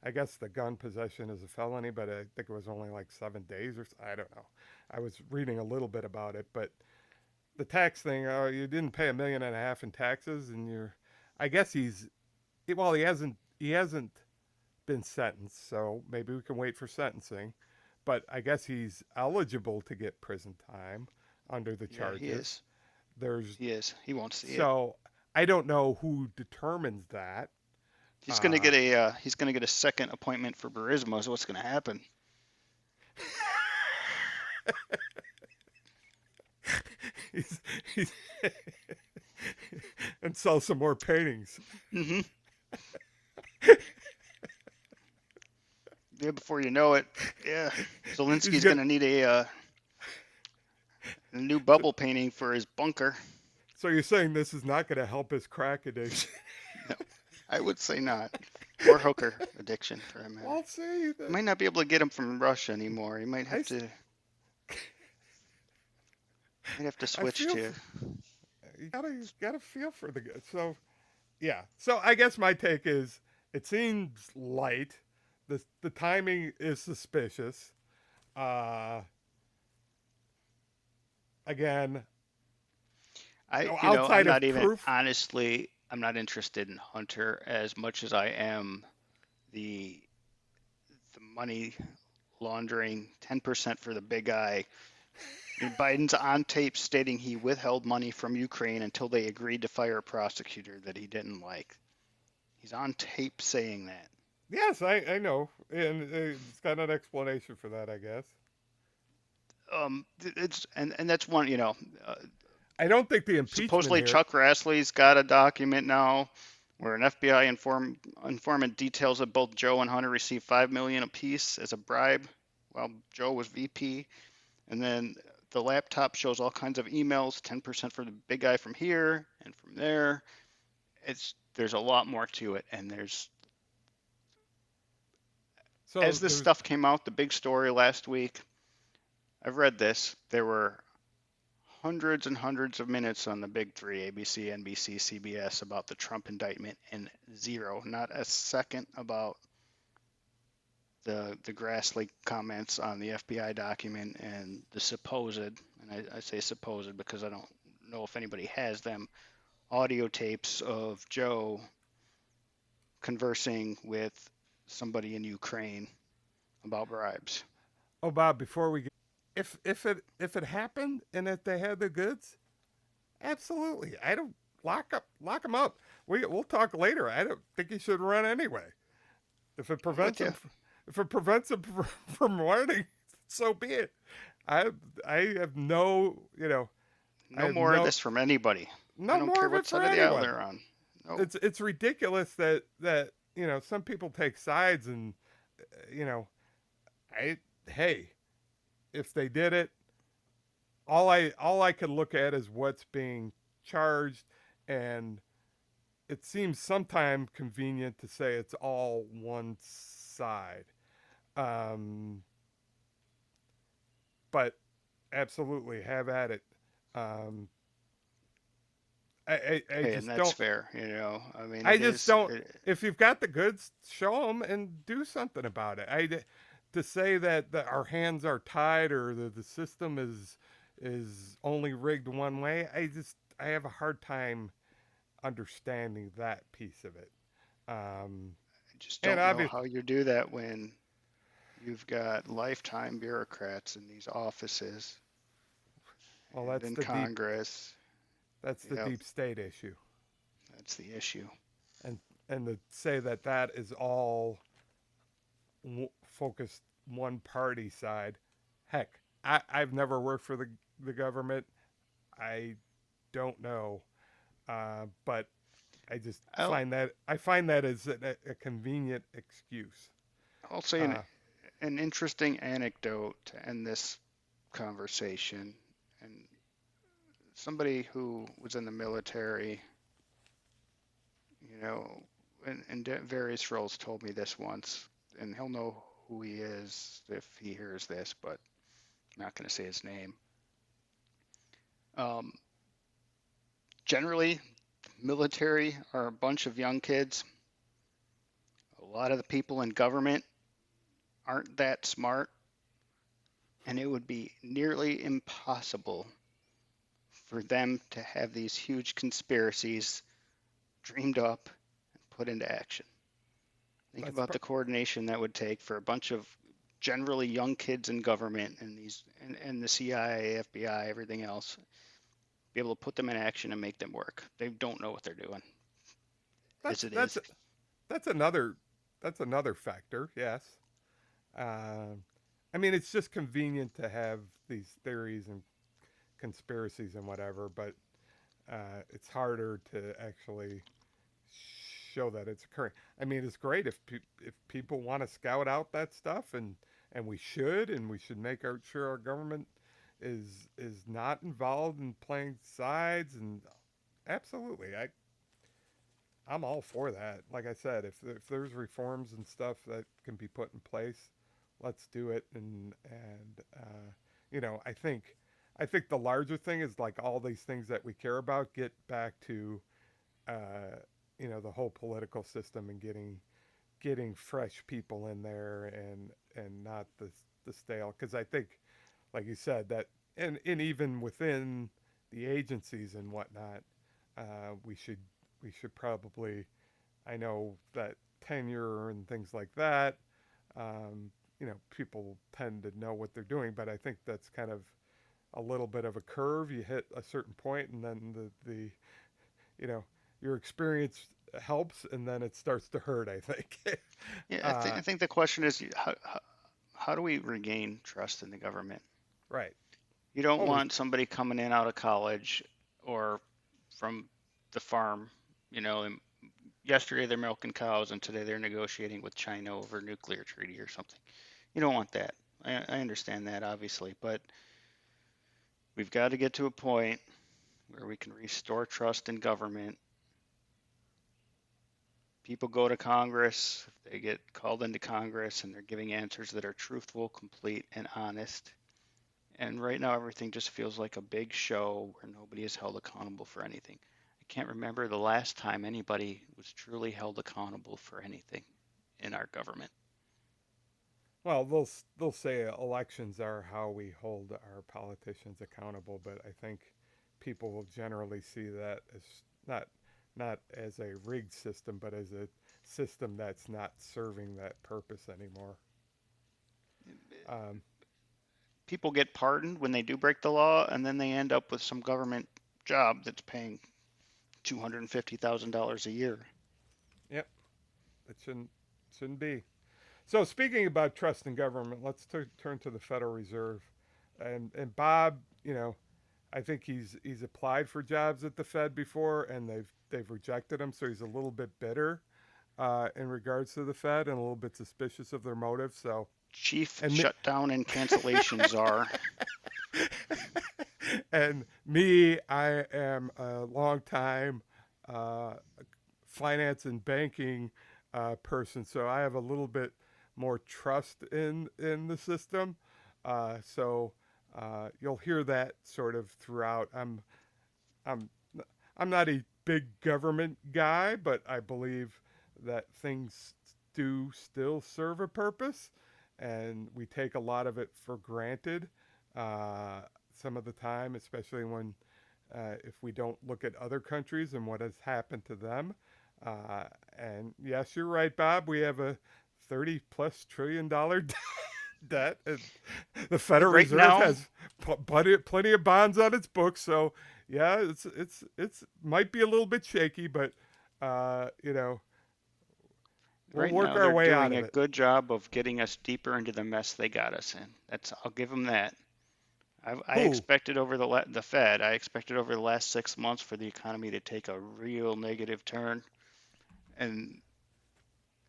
I guess the gun possession is a felony, but I think it was only like 7 days or I don't know. I was reading a little bit about it, but the tax thing, you didn't pay $1.5 million in taxes, and you're. I guess well, he hasn't been sentenced, so maybe we can wait for sentencing. But I guess he's eligible to get prison time under the Yeah, he charges. is. There's He is. He won't see it. so I don't know who determines that. He's going to Uh, get a second appointment for Burisma. Is what's going to happen. he's, he's and sell some more paintings. Hmm. Yeah, before you know it, yeah, He's Zelensky's going got. to need a new bubble painting for his bunker. So you're saying this is not going to help his crack addiction? No, I would say not. Or hooker addiction, for that matter. Well, see, He might not be able to get him from Russia anymore. He might I, have to I switch feel to. you gotta feel for the guy. So yeah. So I guess my take is it seems light. The timing is suspicious. Uh, again, I'm outside not of even proof. honestly. I'm not interested in Hunter as much as I am the money laundering 10% for the big guy. I mean, Biden's on tape stating he withheld money from Ukraine until they agreed to fire a prosecutor that he didn't like. He's on tape saying that. Yes, I know, and it's got an explanation for that, I guess. it's and that's one, uh, I don't think the impeachment supposedly here. Chuck Grassley's got a document now where an FBI informant details that both Joe and Hunter received 5 million apiece as a bribe while Joe was VP. And then the laptop shows all kinds of emails, 10% for the big guy from here and from there. There's a lot more to it, and there's So as this there's stuff came out, the big story last week. I've read this. There were hundreds and hundreds of minutes on the big three, ABC, NBC, CBS, about the Trump indictment, and zero, not a second about the Grassley comments on the FBI document and the supposed, and I say supposed because I don't know if anybody has them, audio tapes of Joe conversing with somebody in Ukraine about bribes. oh Bob, before we get, if it happened and if they had the goods, absolutely. I don't lock them up. We'll talk later. I don't think he should run anyway. If it I'm with prevents you. him, if it prevents him from running, so be it. I I have no, I No have more of this from anybody. I no don't more care of it what for side of the aisle anyone. they're on. No. It's ridiculous that some people take sides and you know I hey, if they did it, all I could look at is what's being charged, and it seems sometimes convenient to say it's all one side. Um, but absolutely have at it. Um, I Hey, and just that's don't. fair. I mean, I it just is. don't. If you've got the goods, show them and do something about it. To say that our hands are tied or the system is only rigged one way. I have a hard time understanding that piece of it. Um, I just and don't know obviously, how you do that when you've got lifetime bureaucrats in these offices well, and in Congress. that's the Yep, deep state issue, that's the issue. and to say that is all focused one party side. Heck, I've never worked for the government. I don't know, but I'll I find that as a convenient excuse. I'll say Uh, an interesting anecdote to end this conversation. And somebody who was in the military, you know, in various roles told me this once, and he'll know who he is if he hears this, but I'm not going to say his name. Um, Generally, military are a bunch of young kids. A lot of the people in government aren't that smart, and it would be nearly impossible for them to have these huge conspiracies dreamed up and put into action. Think that's about the coordination that would take for a bunch of generally young kids in government and the CIA, FBI, everything else, be able to put them in action and make them work. They don't know what they're doing, as that's it that's is. that's another factor. Yes. Uh, I mean, it's just convenient to have these theories and conspiracies and whatever, but it's harder to actually show that it's occurring. I mean, it's great if people want to scout out that stuff, and we should make sure our government is not involved in playing sides, and absolutely, I'm all for that. Like I said, if there's reforms and stuff that can be put in place, let's do it. I think the larger thing is like all these things that we care about get back to uh, the whole political system and getting fresh people in there and not the stale. Because I think, like you said, that and even within the agencies and whatnot, we should probably. I know that tenure and things like that. People tend to know what they're doing, but I think that's kind of a little bit of a curve. You hit a certain point, and then the you know your experience helps, and then it starts to hurt. I think. Yeah, I uh, think the question is how do we regain trust in the government? right. You don't Oh, there's want somebody coming in out of college or from the farm, and yesterday they're milking cows and today they're negotiating with China over a nuclear treaty or something. You don't want that. I understand that, obviously, but we've got to get to a point where we can restore trust in government. People go to Congress, if they get called into Congress and they're giving answers that are truthful, complete, and honest. And right now, everything just feels like a big show where nobody is held accountable for anything. I can't remember the last time anybody was truly held accountable for anything in our government. well, they'll say elections are how we hold our politicians accountable, but I think people will generally see that as not not as a rigged system, but as a system that's not serving that purpose anymore. Um, People get pardoned when they do break the law, and then they end up with some government job that's paying $250,000 a year. yep, it shouldn't be. So speaking about trust in government, let's turn to the Federal Reserve, and Bob, I think he's applied for jobs at the Fed before, and they've rejected him, so he's a little bit bitter in regards to the Fed and a little bit suspicious of their motives. So, Chief and me, shutdown and cancellation czar. and me, I am a long time uh, finance and banking person, so I have a little bit more trust in the system. So you'll hear that sort of throughout. I'm I'm not a big government guy, but I believe that things do still serve a purpose, and we take a lot of it for granted. Uh, some of the time, especially when if we don't look at other countries and what has happened to them. Uh, and yes, you're right, Bob. We have a 30 plus $1 trillion debt. And the Federal Right Reserve now, has plenty of bonds on its books. So yeah, it's might be a little bit shaky, but we'll right work now our they're way out doing of a it. good job of getting us deeper into the mess they got us in. I'll give them that. I Who? expected over the Fed. I expected over the last 6 months for the economy to take a real negative turn, and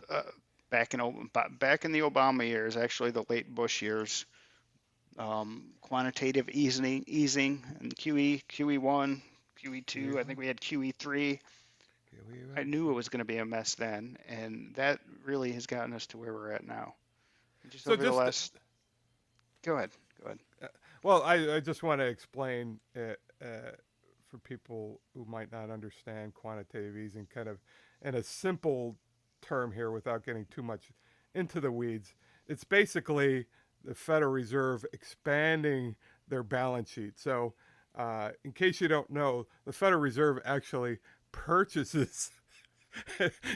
uh, back in the Obama years, actually the late Bush years, quantitative easing, and QE1, QE2. I think we had QE3. I knew it was going to be a mess then, and that really has gotten us to where we're at now. Just So over the just last, go ahead, go ahead. well, I just want to explain for people who might not understand quantitative easing, kind of in a simple term here, without getting too much into the weeds. It's basically the Federal Reserve expanding their balance sheet. So, in case you don't know, the Federal Reserve actually purchases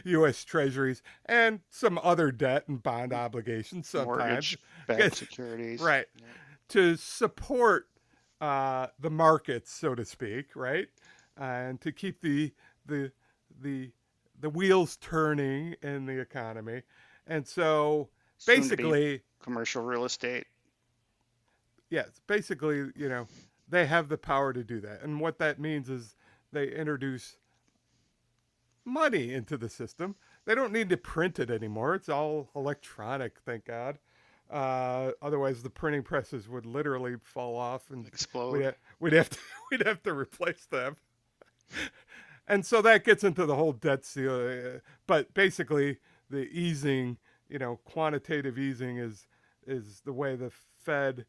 U.S. Treasuries and some other debt and bond obligations sometimes. Mortgage-backed securities. Right, Yeah. to support the markets, so to speak, right, and to keep the the the wheels turning in the economy, and so Soon to be basically, commercial real estate. yes, basically, they have the power to do that, and what that means is they introduce money into the system. They don't need to print it anymore. It's all electronic, thank God. Otherwise, the printing presses would literally fall off, and Explode. we'd have to we'd have to replace them. And so that gets into the whole debt ceiling. But basically, the easing, quantitative easing is the way the Fed.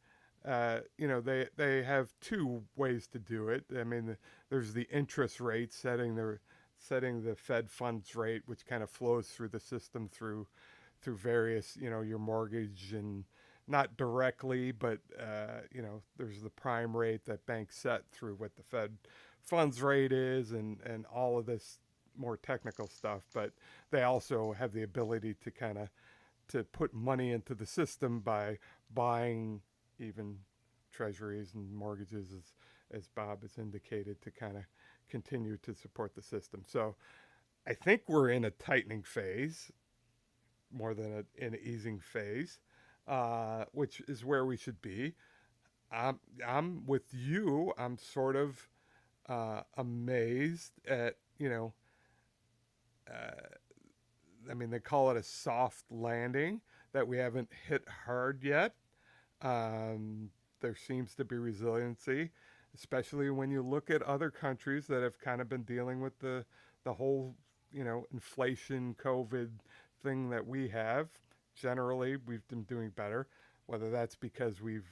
They have two ways to do it. I mean, there's the interest rate setting the Fed funds rate, which kind of flows through the system through various, your mortgage, and not directly, but there's the prime rate that banks set through what the Fed funds rate is, and all of this more technical stuff. But they also have the ability to kind of to put money into the system by buying even treasuries and mortgages, as Bob has indicated, to kind of continue to support the system. So I think we're in a tightening phase more than an easing phase, which is where we should be. I'm with you. I'm sort of amazed at, uh, I mean, they call it a soft landing, that we haven't hit hard yet. Um, there seems to be resiliency, especially when you look at other countries that have kind of been dealing with the whole, inflation, COVID thing that we have. Generally, we've been doing better. Whether that's because we've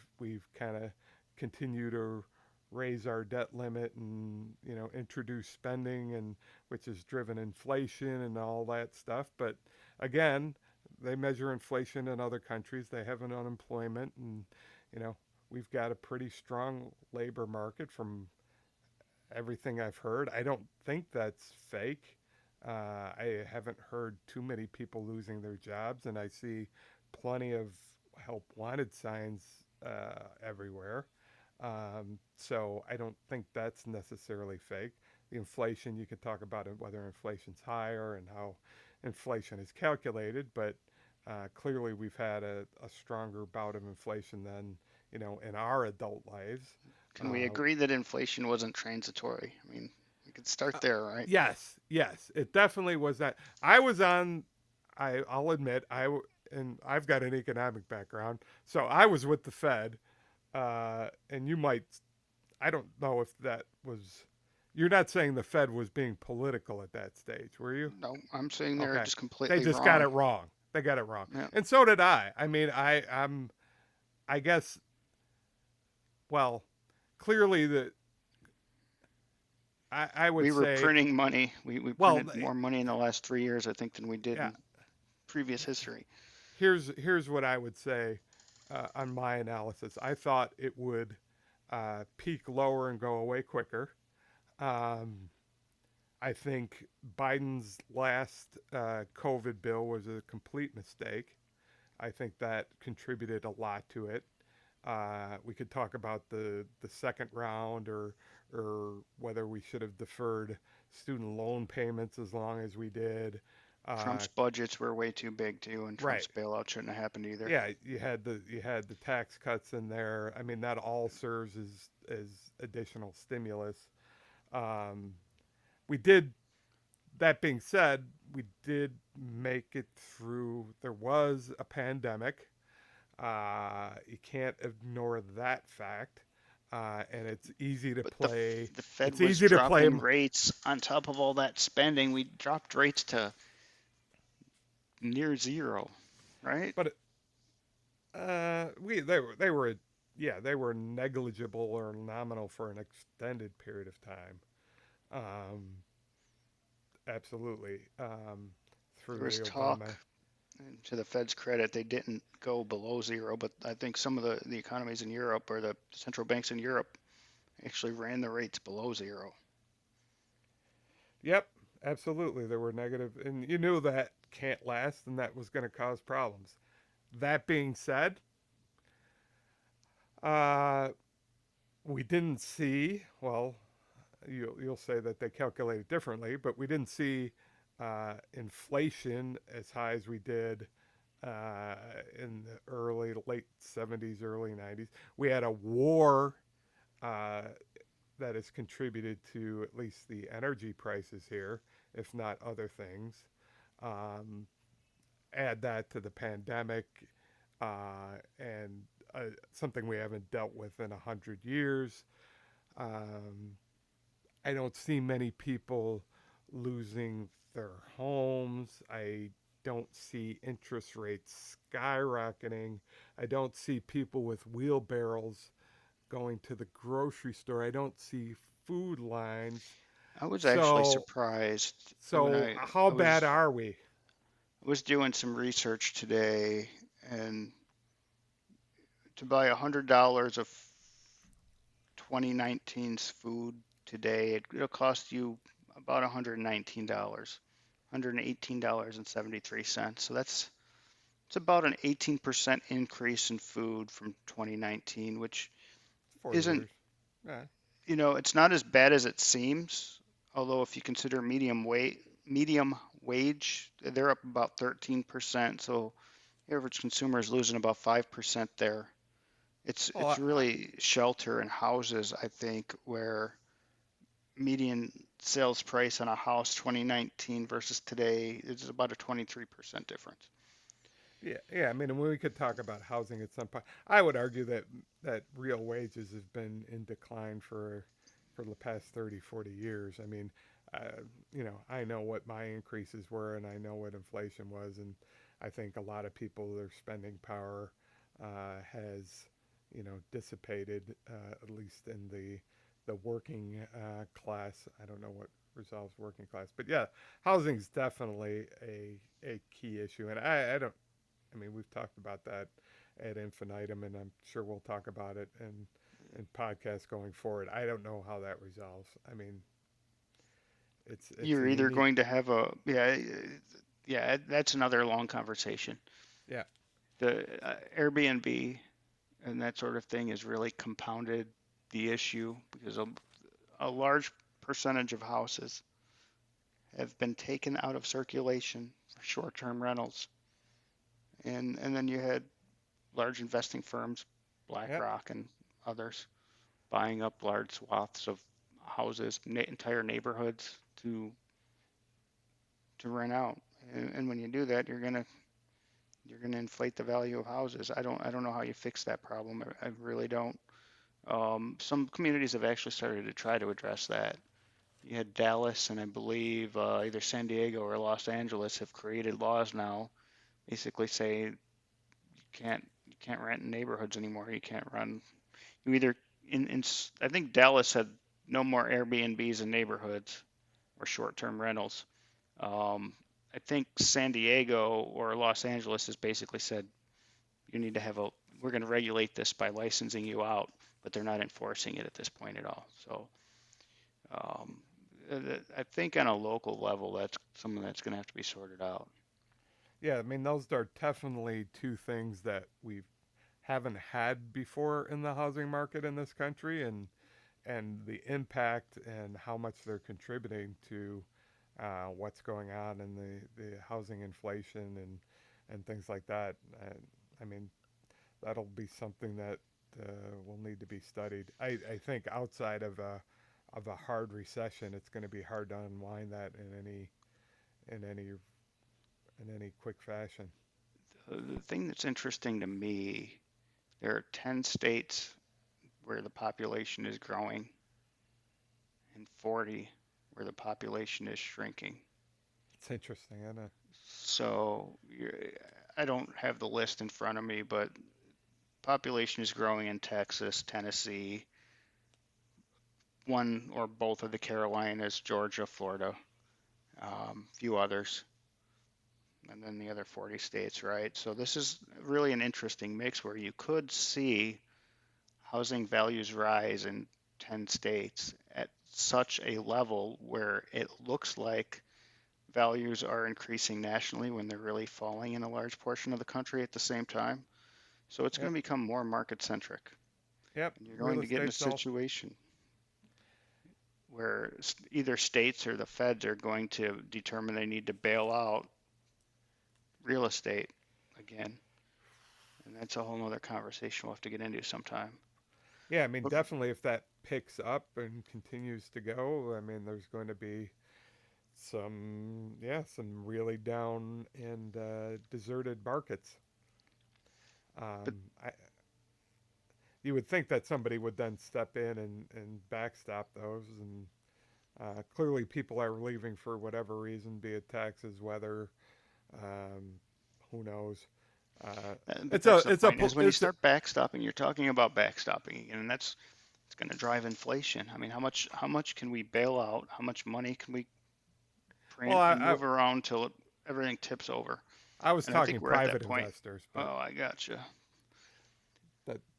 kind of continued to raise our debt limit and introduce spending, and which has driven inflation and all that stuff. But again, they measure inflation in other countries. They have an unemployment, and you know we've got a pretty strong labor market from everything I've heard. I don't think that's fake. I haven't heard too many people losing their jobs, and I see plenty of help wanted signs everywhere. So I don't think that's necessarily fake. The inflation, you could talk about it, whether inflation's higher and how inflation is calculated, but clearly we've had a stronger bout of inflation than in our adult lives. Can we Uh, agree that inflation wasn't transitory? I mean, we could start uh, there, right? yes, yes, it definitely was that. I was on. I'll admit and I've got an economic background, so I was with the Fed, and you might. I don't know if that was. You're not saying the Fed was being political at that stage, were you? No, I'm saying they're Okay, just they completely just got it wrong. wrong. They got it wrong, Yeah. and so did I. I mean, I guess. Well, clearly I would We were say. printing money. We Well, printed more money in the last 3 years, I think, than we did yeah. in previous history. Here's what I would say on my analysis. I thought it would peak lower and go away quicker. Um, I think Biden's last COVID bill was a complete mistake. I think that contributed a lot to it. We could talk about the second round, or whether we should have deferred student loan payments as long as we did. Uh, Trump's budgets were way too big too, and right. Trump's bailout shouldn't have happened either. Yeah, you had the tax cuts in there. I mean, that all serves as additional stimulus. Um, we did. That being said, we did make it through. There was a pandemic. You can't ignore that fact, and it's easy to But play. the Fed It's was easy to play. dropping rates on top of all that spending. We dropped rates to near zero, right? But we they were yeah, they were negligible or nominal for an extended period of time. Um, absolutely. There Through was the talk, Obama. and to the Fed's credit, they didn't go below zero, but I think some of the economies in Europe or the central banks in Europe actually ran the rates below zero. Yep, absolutely. There were negative, and you knew that can't last, and that was going to cause problems. That being said, uh, we didn't see. Well, you'll say that they calculated differently, but we didn't see inflation as high as we did uh, in the late 70s, early 90s. We had a war uh, that has contributed to at least the energy prices here, if not other things. Um, Add that to the pandemic, and something we haven't dealt with in 100 years. Um, I don't see many people losing their homes. I don't see interest rates skyrocketing. I don't see people with wheelbarrows going to the grocery store. I don't see food lines. I was actually So, surprised when so how I bad are we? was doing some research today, and to buy $100 of 2019's food today, it'll cost you about $119, $118.73. So that's it's about an 18% increase in food from 2019, which 4 years. isn't, Yeah, it's not as bad as it seems. Although if you consider medium wage, they're up about 13%. So the average consumer is losing about 5% there. Well, it's really shelter and houses, I think, where median sales price on a house 2019 versus today is about a 23% difference. yeah, yeah. I mean, when we could talk about housing at some point, I would argue that real wages have been in decline for the past 30, 40 years. I mean, uh, I know what my increases were, and I know what inflation was, and I think a lot of people, their spending power has, dissipated, at least in the working class. I don't know what resolves working class, but yeah, housing's definitely a key issue, and I don't. I mean, we've talked about that ad infinitum, and I'm sure we'll talk about it in podcasts going forward. I don't know how that resolves. I mean, it's You're a either unique. going to have a, yeah, that's another long conversation. Yeah, The Airbnb and that sort of thing has really compounded the issue because a large percentage of houses have been taken out of circulation for short-term rentals. And then you had large investing firms, yeah, BlackRock and others, buying up large swaths of houses, entire neighborhoods to rent out. And when you do that, you're gonna inflate the value of houses. I don't know how you fix that problem. I really don't. Some communities have actually started to try to address that. You had Dallas and I believe either San Diego or Los Angeles have created laws now, basically say you can't rent in neighborhoods anymore. You can't run. You either in I think Dallas had no more Airbnbs in neighborhoods or short-term rentals. Um, I think San Diego or Los Angeles has basically said you need to have a. We're going to regulate this by licensing you out, but they're not enforcing it at this point at all. So um, I think on a local level, that's something that's going to have to be sorted out. yeah. I mean, those are definitely two things that we haven't had before in the housing market in this country, and the impact and how much they're contributing to what's going on in the housing inflation and things like that. I mean, that'll be something that will need to be studied. I think outside of a hard recession, it's going to be hard to unwind that in any in any quick fashion. The thing that's interesting to me, there are 10 states where the population is growing and 40 where the population is shrinking. It's interesting, isn't it? So I don't have the list in front of me, but population is growing in Texas, Tennessee, one or both of the Carolinas, Georgia, Florida, few others, and then the other 40 states, right? So this is really an interesting mix where you could see housing values rise in 10 states at such a level where it looks like values are increasing nationally when they're really falling in a large portion of the country at the same time. So it's going Yep, to become more market centric. yep. And you're Real going to get in a estate's all. situation where either states or the feds are going to determine they need to bail out real estate again. And that's a whole other conversation we'll have to get into sometime. Yeah, I mean, But definitely if that picks up and continues to go, I mean, there's going to be some really down and deserted markets. but I You would think that somebody would then step in and backstop those, and clearly people are leaving for whatever reason, be it taxes, weather, um, who knows. but that's the point is when you It's a, start backstopping, you're talking about backstopping again, and that's it's going to drive inflation. I mean, how much can we bail out? How much money can we well, print and move around till everything tips over? I was And I think talking we're at private that point. investors, but Oh, I gotcha.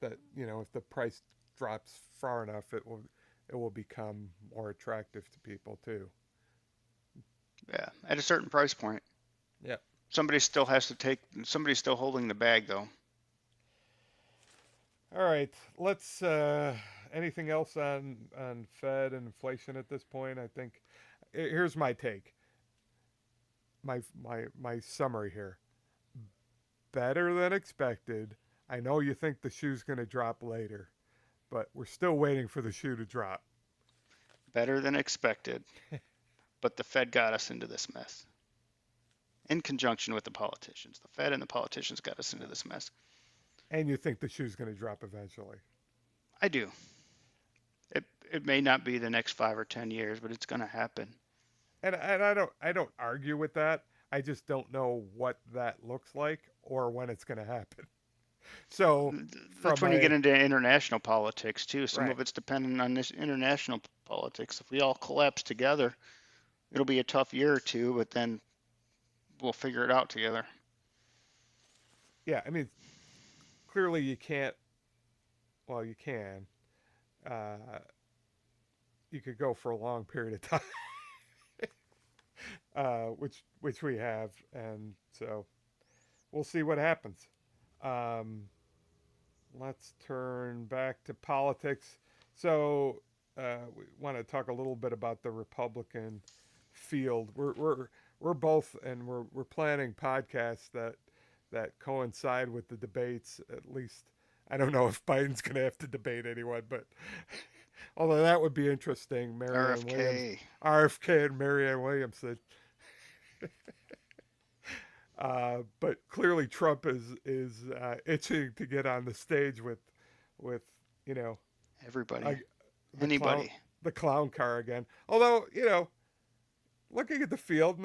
that if the price drops far enough, it will become more attractive to people too. Yeah, at a certain price point, Yep. somebody still has to take. Somebody's still holding the bag, though. All right. Let's. Anything else on Fed and inflation at this point? I think here's my take. My summary here. Better than expected. I know you think the shoe's going to drop later, but we're still waiting for the shoe to drop. Better than expected, but the Fed got us into this mess in conjunction with the politicians. The Fed and the politicians got us into this mess. And you think the shoe's going to drop eventually. I do. It may not be the next 5 or 10 years, but it's going to happen. And I don't argue with that. I just don't know what that looks like or when it's going to happen. So That's from when you get a into international politics too. Some right. of it's dependent on this international politics. If we all collapse together, it'll be a tough year or two, but then we'll figure it out together. Yeah, I mean clearly you can't well you can. Uh you could go for a long period of time. Which we have, and so we'll see what happens. Um, let's turn back to politics. So we want to talk a little bit about the Republican field. We're both, and we're planning podcasts that coincide with the debates. At least I don't know if Biden's going to have to debate anyone, but although that would be interesting. Marianne Williams, RFK. RFK, and Marianne Williamson. But clearly Trump is itching to get on the stage with you know uh, Everybody. the clown Anybody. the clown car again. Although looking at the field,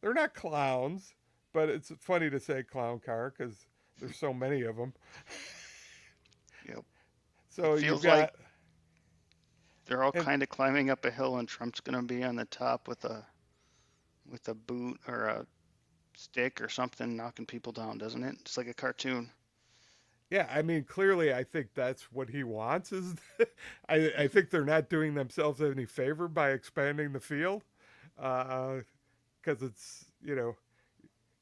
they're not clowns, but it's funny to say clown car because there's so many of them. You know, it So you've feels like got they're all and kind of climbing up a hill, and Trump's going to be on the top with a boot or a stick or something, knocking people down, doesn't it? It's like a cartoon. yeah, I mean clearly I think that's what he wants. Is I think they're not doing themselves any favor by expanding the field. Uh, because it's you're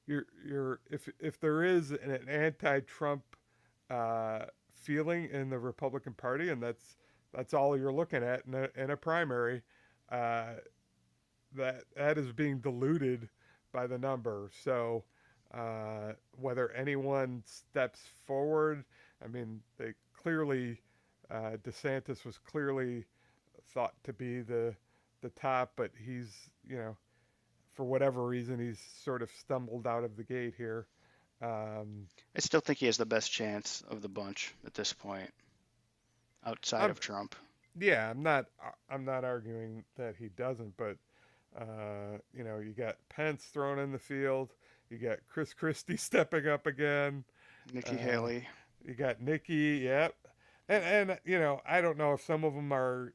if there is an anti-Trump feeling in the Republican Party, and that's all you're looking at in a primary, uh, that is being diluted by the number. So whether anyone steps forward, I mean, they clearly DeSantis was clearly thought to be the top, but he's for whatever reason, he's sort of stumbled out of the gate here. Um, I still think he has the best chance of the bunch at this point, outside I'm of Trump. yeah, I'm not arguing that he doesn't, but you got Pence thrown in the field, you got Chris Christie stepping up again, Nikki uh, Haley. you got Nikki, yep, and I don't know if some of them are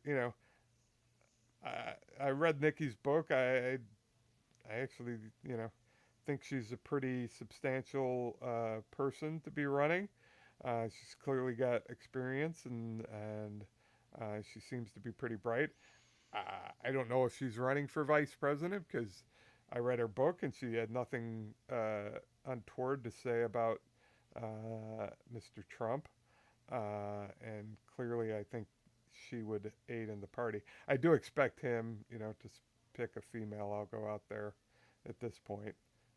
I read Nikki's book, I actually think she's a pretty substantial person to be running. She's clearly got experience and she seems to be pretty bright. I don't know if she's running for vice president because I read her book and she had nothing untoward to say about Mr. Trump. And clearly, I think she would aid in the party. I do expect him, to pick a female. I'll go out there at this point.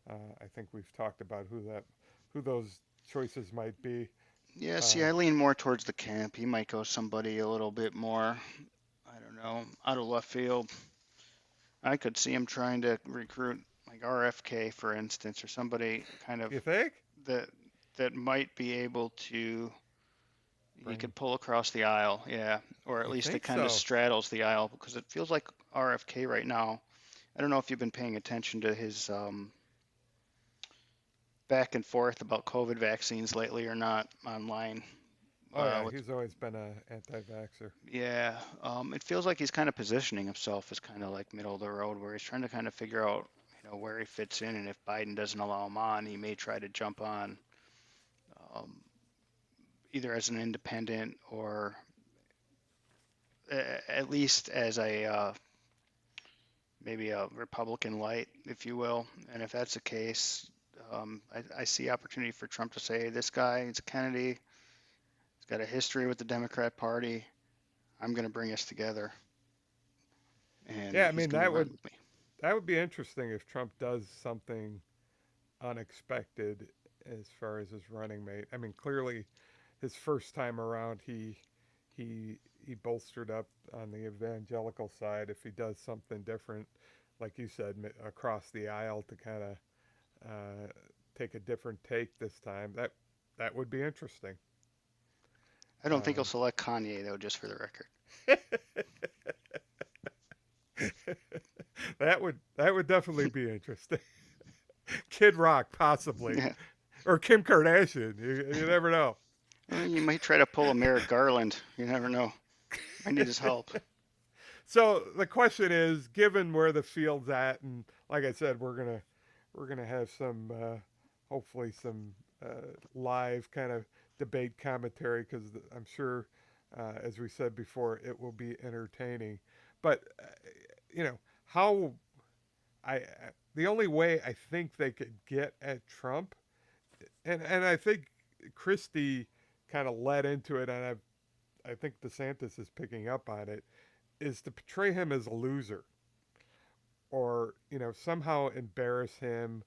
I think we've talked about who those choices might be. Yeah, see, Uh, I lean more towards the camp. He might go somebody a little bit more, I don't know, out of left field. I could see him trying to recruit like RFK, for instance, or somebody kind of you think? that that might be able to he Bring. could pull across the aisle, yeah, or at You least it think kind of so? straddles the aisle because it feels like RFK right now. I don't know if you've been paying attention to his back and forth about COVID vaccines lately or not online. Oh yeah, With he's always been a anti-vaxxer. Yeah, it feels like he's kind of positioning himself as kind of like middle of the road, where he's trying to kind of figure out, where he fits in, and if Biden doesn't allow him on, he may try to jump on, um, either as an independent or at least as a maybe a Republican light, if you will. And if that's the case, I see opportunity for Trump to say, this guy is a Kennedy, he's got a history with the Democrat Party. I'm going to bring us together, and Yeah, I he's mean going to run with me. that would be interesting if Trump does something unexpected as far as his running mate. I mean, clearly, his first time around, he bolstered up on the evangelical side. If he does something different, like you said, across the aisle to kind of uh, take a different take this time, that would be interesting. I don't think he'll Um, select Kanye though, just for the record. that would definitely be interesting. Kid Rock, possibly, Yeah. or Kim Kardashian. You never know. Well, you might try to pull a Merrick Garland. You never know. I need his help. So the question is, given where the field's at, and like I said, we're gonna have some hopefully some live kind of debate commentary because I'm sure, as we said before, it will be entertaining. But how I the only way I think they could get at Trump, and I think Christie kind of led into it, and I think DeSantis is picking up on it, is to portray him as a loser or somehow embarrass him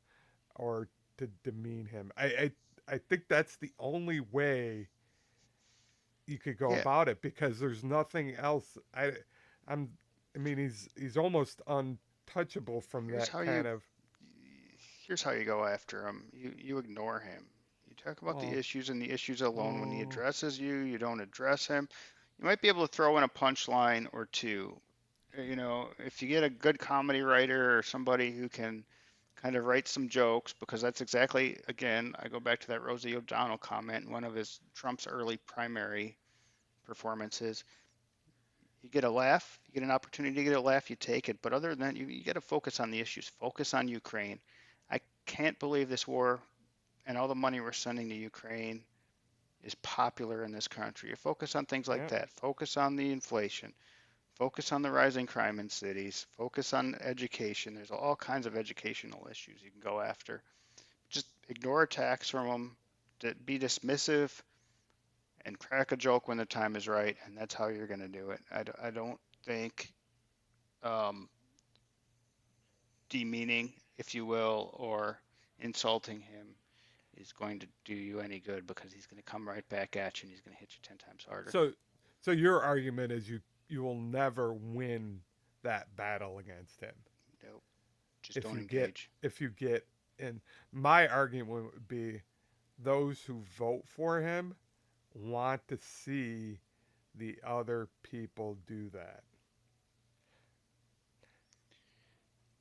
or to demean him. I think that's the only way you could go Yeah. about it because there's nothing else. I'm I mean he's almost untouchable from Here's that how you kind of. here's how you go after him. You ignore him. You talk about the Well, issues and the issues alone. When he oh addresses you, you don't address him. You might be able to throw in a punchline or two. If you get a good comedy writer or somebody who can kind of write some jokes, because that's exactly, again, I go back to that Rosie O'Donnell comment in one of his Trump's early primary performances. You get a laugh, you get an opportunity to get a laugh, you take it. But other than that, you got to focus on the issues. Focus on Ukraine. I can't believe this war and all the money we're sending to Ukraine is popular in this country. You focus on things like yeah. that. Focus on the inflation. Focus on the rising crime in cities. Focus on education. There's all kinds of educational issues you can go after. Just ignore attacks from them. Be dismissive and crack a joke when the time is right, and that's how you're going to do it. I don't think um, demeaning, if you will, or insulting him is going to do you any good because he's going to come right back at you and he's going to hit you 10 times harder. So so your argument is you will never win that battle against him Nope. Just if don't you get engage. if you get and my argument would be those who vote for him want to see the other people do that.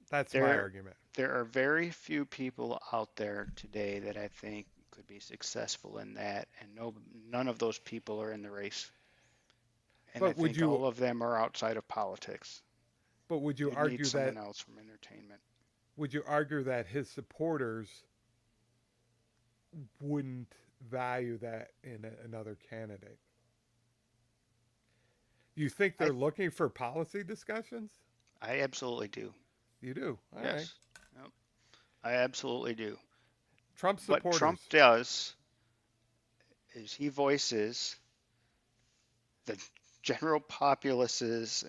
That's my There, argument. there are very few people out there today that I think could be successful in that, and no, none of those people are in the race. And I But would think you all of them are outside of politics. but You'd need someone else from entertainment. would you argue that his supporters wouldn't value that in another candidate? You think I, they're looking for policy discussions? I absolutely do. You do. All right. Yes, yep, I absolutely do. Trump What Trump supporters. does is he voices the general populaces,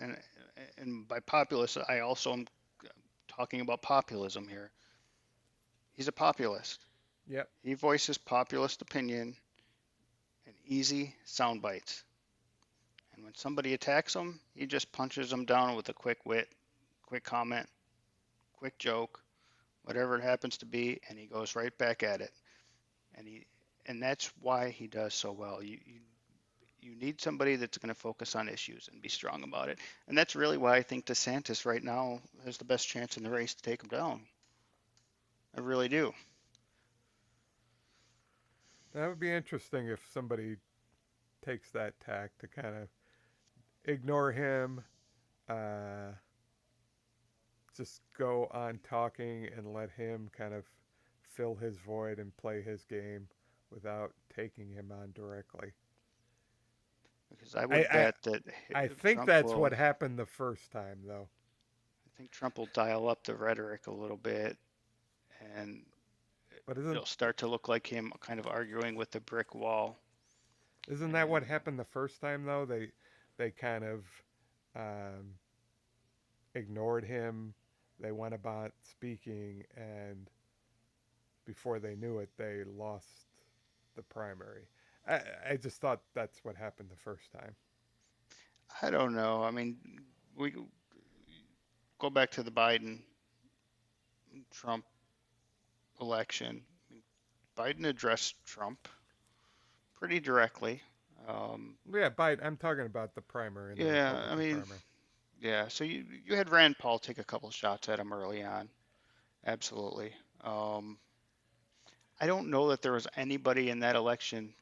and by populace, I also am talking about populism here. He's a populist. Yep. He voices populist opinion in easy sound bites. And when somebody attacks him, he just punches them down with a quick wit, quick comment, quick joke, whatever it happens to be, and he goes right back at it. And he and that's why he does so well. You need somebody that's going to focus on issues and be strong about it. And that's really why I think DeSantis right now has the best chance in the race to take him down. I really do. That would be interesting if somebody takes that tack to kind of ignore him, uh, just go on talking and let him kind of fill his void and play his game without taking him on directly. Because I I would I, bet that I think Trump that's will. what happened the first time, though. I think Trump will dial up the rhetoric a little bit, and But it'll start to look like him kind of arguing with the brick wall. isn't that what And happened the first time though? They kind of um, ignored him. They went about speaking, and before they knew it, they lost the primary. I, I just thought that's what happened the first time. I don't know. I mean, we go back to the Biden Trump election. Biden addressed Trump pretty directly. Um, Yeah, Biden. I'm talking about the primary and the yeah, I Republican mean, primary. yeah. So you had Rand Paul take a couple shots at him early on. Absolutely. Um, I don't know that there was anybody in that election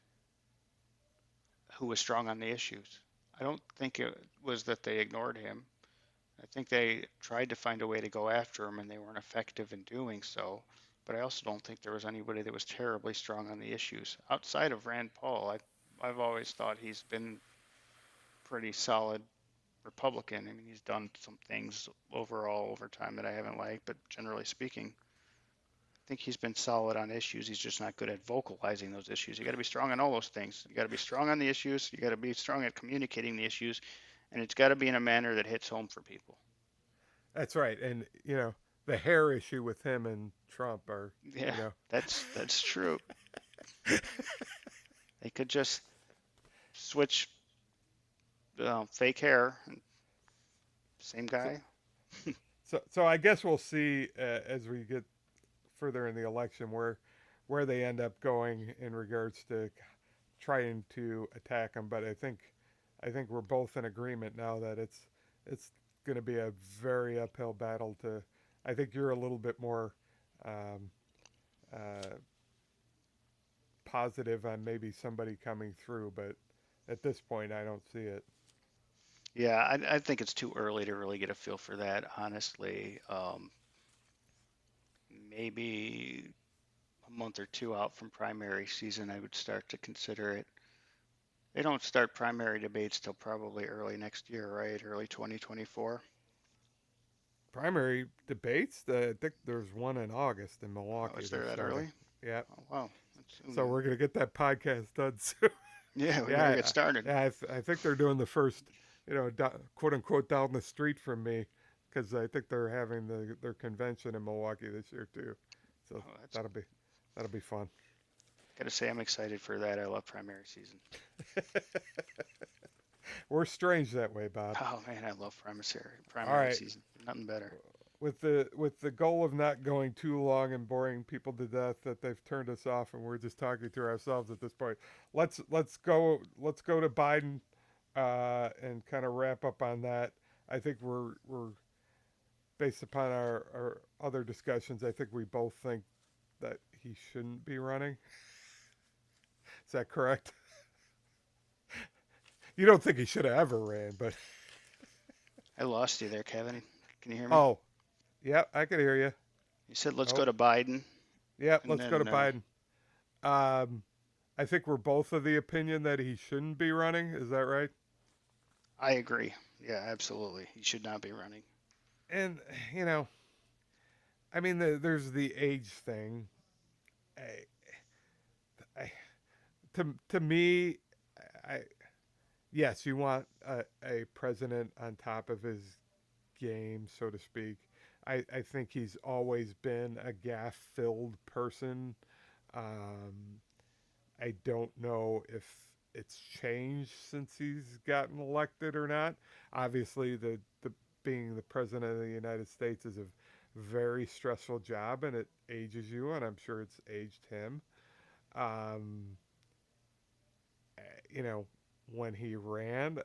who was strong on the issues. I don't think it was that they ignored him. I think they tried to find a way to go after him and they weren't effective in doing so. But I also don't think there was anybody that was terribly strong on the issues. Outside of Rand Paul, I've always thought he's been pretty solid Republican. I mean, he's done some things overall over time that I haven't liked, but generally speaking, I think he's been solid on issues. He's just not good at vocalizing those issues. You got to be strong on all those things. You got to be strong on the issues. You got to be strong at communicating the issues, and it's got to be in a manner that hits home for people. That's right. And the hair issue with him and Trump are, Yeah, you know, that's true. They could just switch fake hair. Same so guy. so I guess we'll see as we get further in the election where they end up going in regards to trying to attack him. But I think we're both in agreement now that it's going to be a very uphill battle to. I think you're a little bit more um, uh, positive on maybe somebody coming through, but at this point, I don't see it. Yeah, I think it's too early to really get a feel for that, honestly. Maybe a month or two out from primary season, I would start to consider it. They don't start primary debates till probably early next year, right? Early 2024. Primary debates. I think there's one in August in Oh, Milwaukee. is They're there that starting. early? Yeah. Oh, wow. That's So soon. we're gonna get that podcast done soon. Yeah, we better get Yeah, started. I think they're doing the first, quote unquote, down the street from me, because I think they're having their convention in Milwaukee this year too. So Oh, that's that'll be that'll be fun. gotta say I'm excited for that. I love primary season. We're strange that way, Bob. Oh man, I love All primary right, season. Nothing better. with the goal of not going too long and boring people to death that they've turned us off and we're just talking to ourselves at this point. Let's go to Biden and kind of wrap up on that. I think we're based upon our other discussions. I think we both think that he shouldn't be running. Is that correct? You don't think he should have ever ran, but I lost you there, Kevin. Can you hear me? oh, yeah, I can hear you. You said let's go Oh, to Biden, yeah, and let's go to then Biden. Um, I think we're both of the opinion that he shouldn't be running. Is that right? I agree. Yeah, absolutely. He should not be running. And you know, I mean, there's the age thing. I, I, to me, I yes, you want a president on top of his game, so to speak. I think he's always been a gaff filled person. Um, I don't know if it's changed since he's gotten elected or not. Obviously, the being the president of the United States is a very stressful job, and it ages you, and I'm sure it's aged him. Um, you know, when he ran,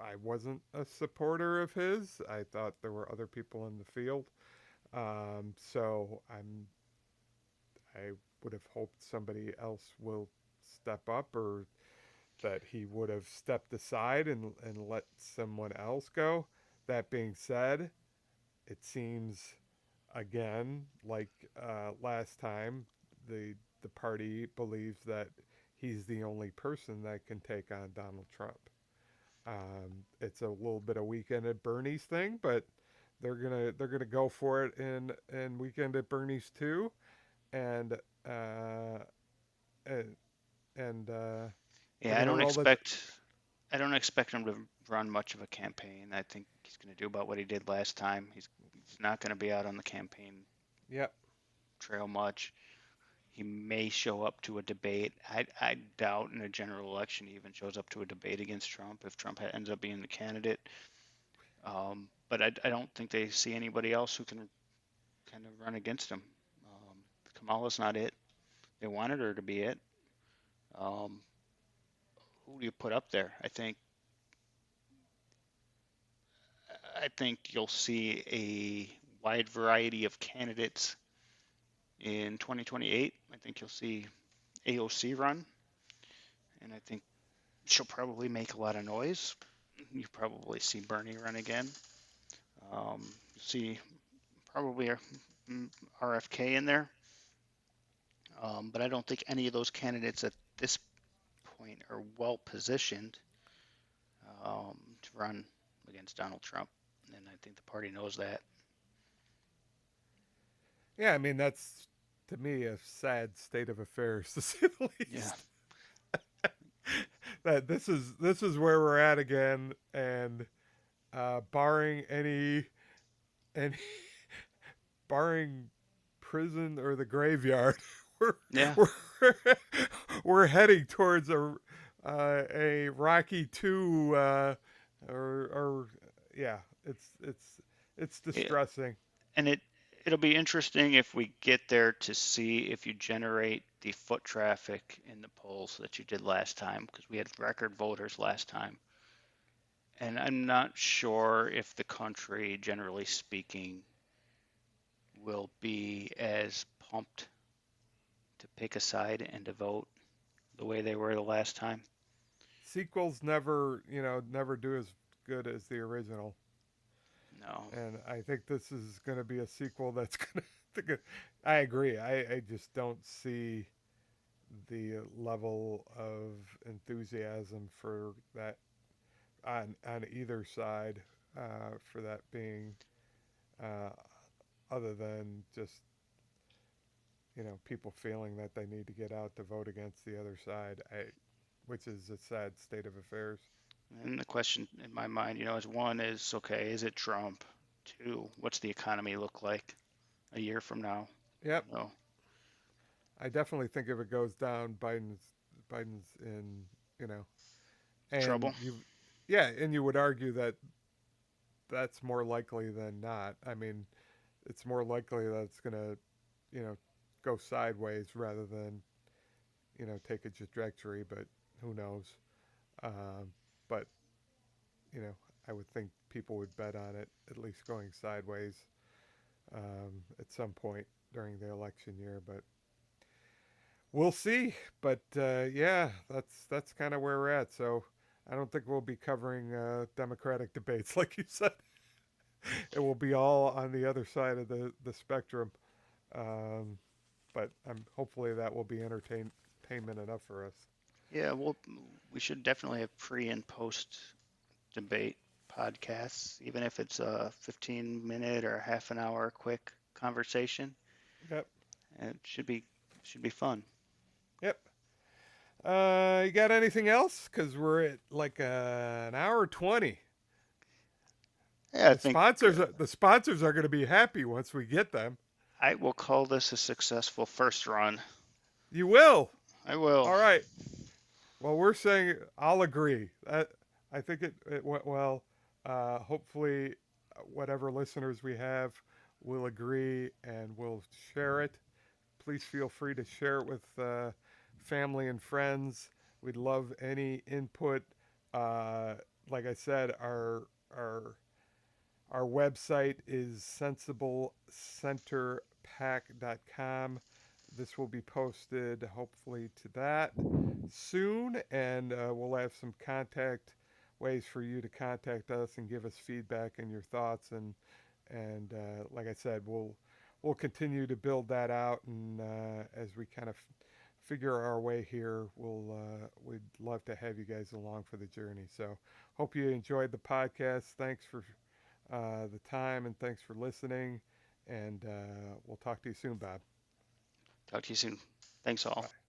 I wasn't a supporter of his. I thought there were other people in the field. So I would have hoped somebody else will step up, or that he would have stepped aside and let someone else go. That being said, it seems again like last time the party believes that he's the only person that can take on Donald Trump. It's a little bit of weekend at Bernie's thing, but they're gonna go for it in weekend at Bernie's too, and uh, and, and we're Yeah, gonna roll the. I don't expect him to run much of a campaign. I think he's going to do about what he did last time. He's not going to be out on the campaign Yep. trail much. He may show up to a debate. I doubt in a general election he even shows up to a debate against Trump if Trump ends up being the candidate. But I don't think they see anybody else who can kind of run against him. Um, Kamala's not it. They wanted her to be it. Um, who do you put up there? I think you'll see a wide variety of candidates in 2028. I think you'll see AOC run, and I think she'll probably make a lot of noise. You probably see Bernie run again. You'll see probably RFK in there, but I don't think any of those candidates at this point are well positioned to run against Donald Trump, and I think the party knows that. Yeah, I mean that's to me a sad state of affairs to say the Yeah, least. That this is where we're at again, and barring any barring prison or the graveyard, we're yeah. we're, we're heading towards a Rocky two or yeah, it's Yeah. distressing. And it'll be interesting if we get there to see if you generate the foot traffic in the polls that you did last time, because we had record voters last time. And I'm not sure if the country, generally speaking, will be as pumped to pick a side and to vote the way they were the last time. Sequels never do as good as the original, No. and I think this is going to be a sequel that's going to. I agree. I just don't see the level of enthusiasm for that on either side for that being uh, other than just people feeling that they need to get out to vote against the other side, which is a sad state of affairs. And the question in my mind, is one is okay, is it Trump? Two, what's the economy look like a year from now? Yep, You know, I definitely think if it goes down, Biden's in, you know, and trouble. you would argue that that's more likely than not. I mean, it's more likely that it's gonna, you know, go sideways rather than take a trajectory. But who knows? Um, but I would think people would bet on it at least going sideways at some point during the election year. But we'll see. But yeah, that's kind of where we're at. So I don't think we'll be covering Democratic debates like you said. It will be all on the other side of the spectrum. Um, but hopefully that will be entertainment enough for us. Yeah, well, we should definitely have pre and post debate podcasts, even if it's a 15-minute or half an hour quick conversation. Yep. And it should be fun. Yep. You got anything else? Because we're at like an hour 20. Yeah, I The think sponsors, the sponsors are going to be happy once we get them. I will call this a successful first run. You will. I will. All right. Well, we're saying I'll agree. I think it went well. Hopefully, whatever listeners we have will agree and will share it. Please feel free to share it with family and friends. We'd love any input. Like I said, our website is sensiblecenterpack.com. This will be posted hopefully to that soon, and we'll have some contact ways for you to contact us and give us feedback and your thoughts. And like I said, we'll continue to build that out, and as we kind of figure our way here, we'd love to have you guys along for the journey. So hope you enjoyed the podcast. Thanks for the time, and thanks for listening. And we'll talk to you soon, Bob. Talk to you soon. Thanks all. Bye.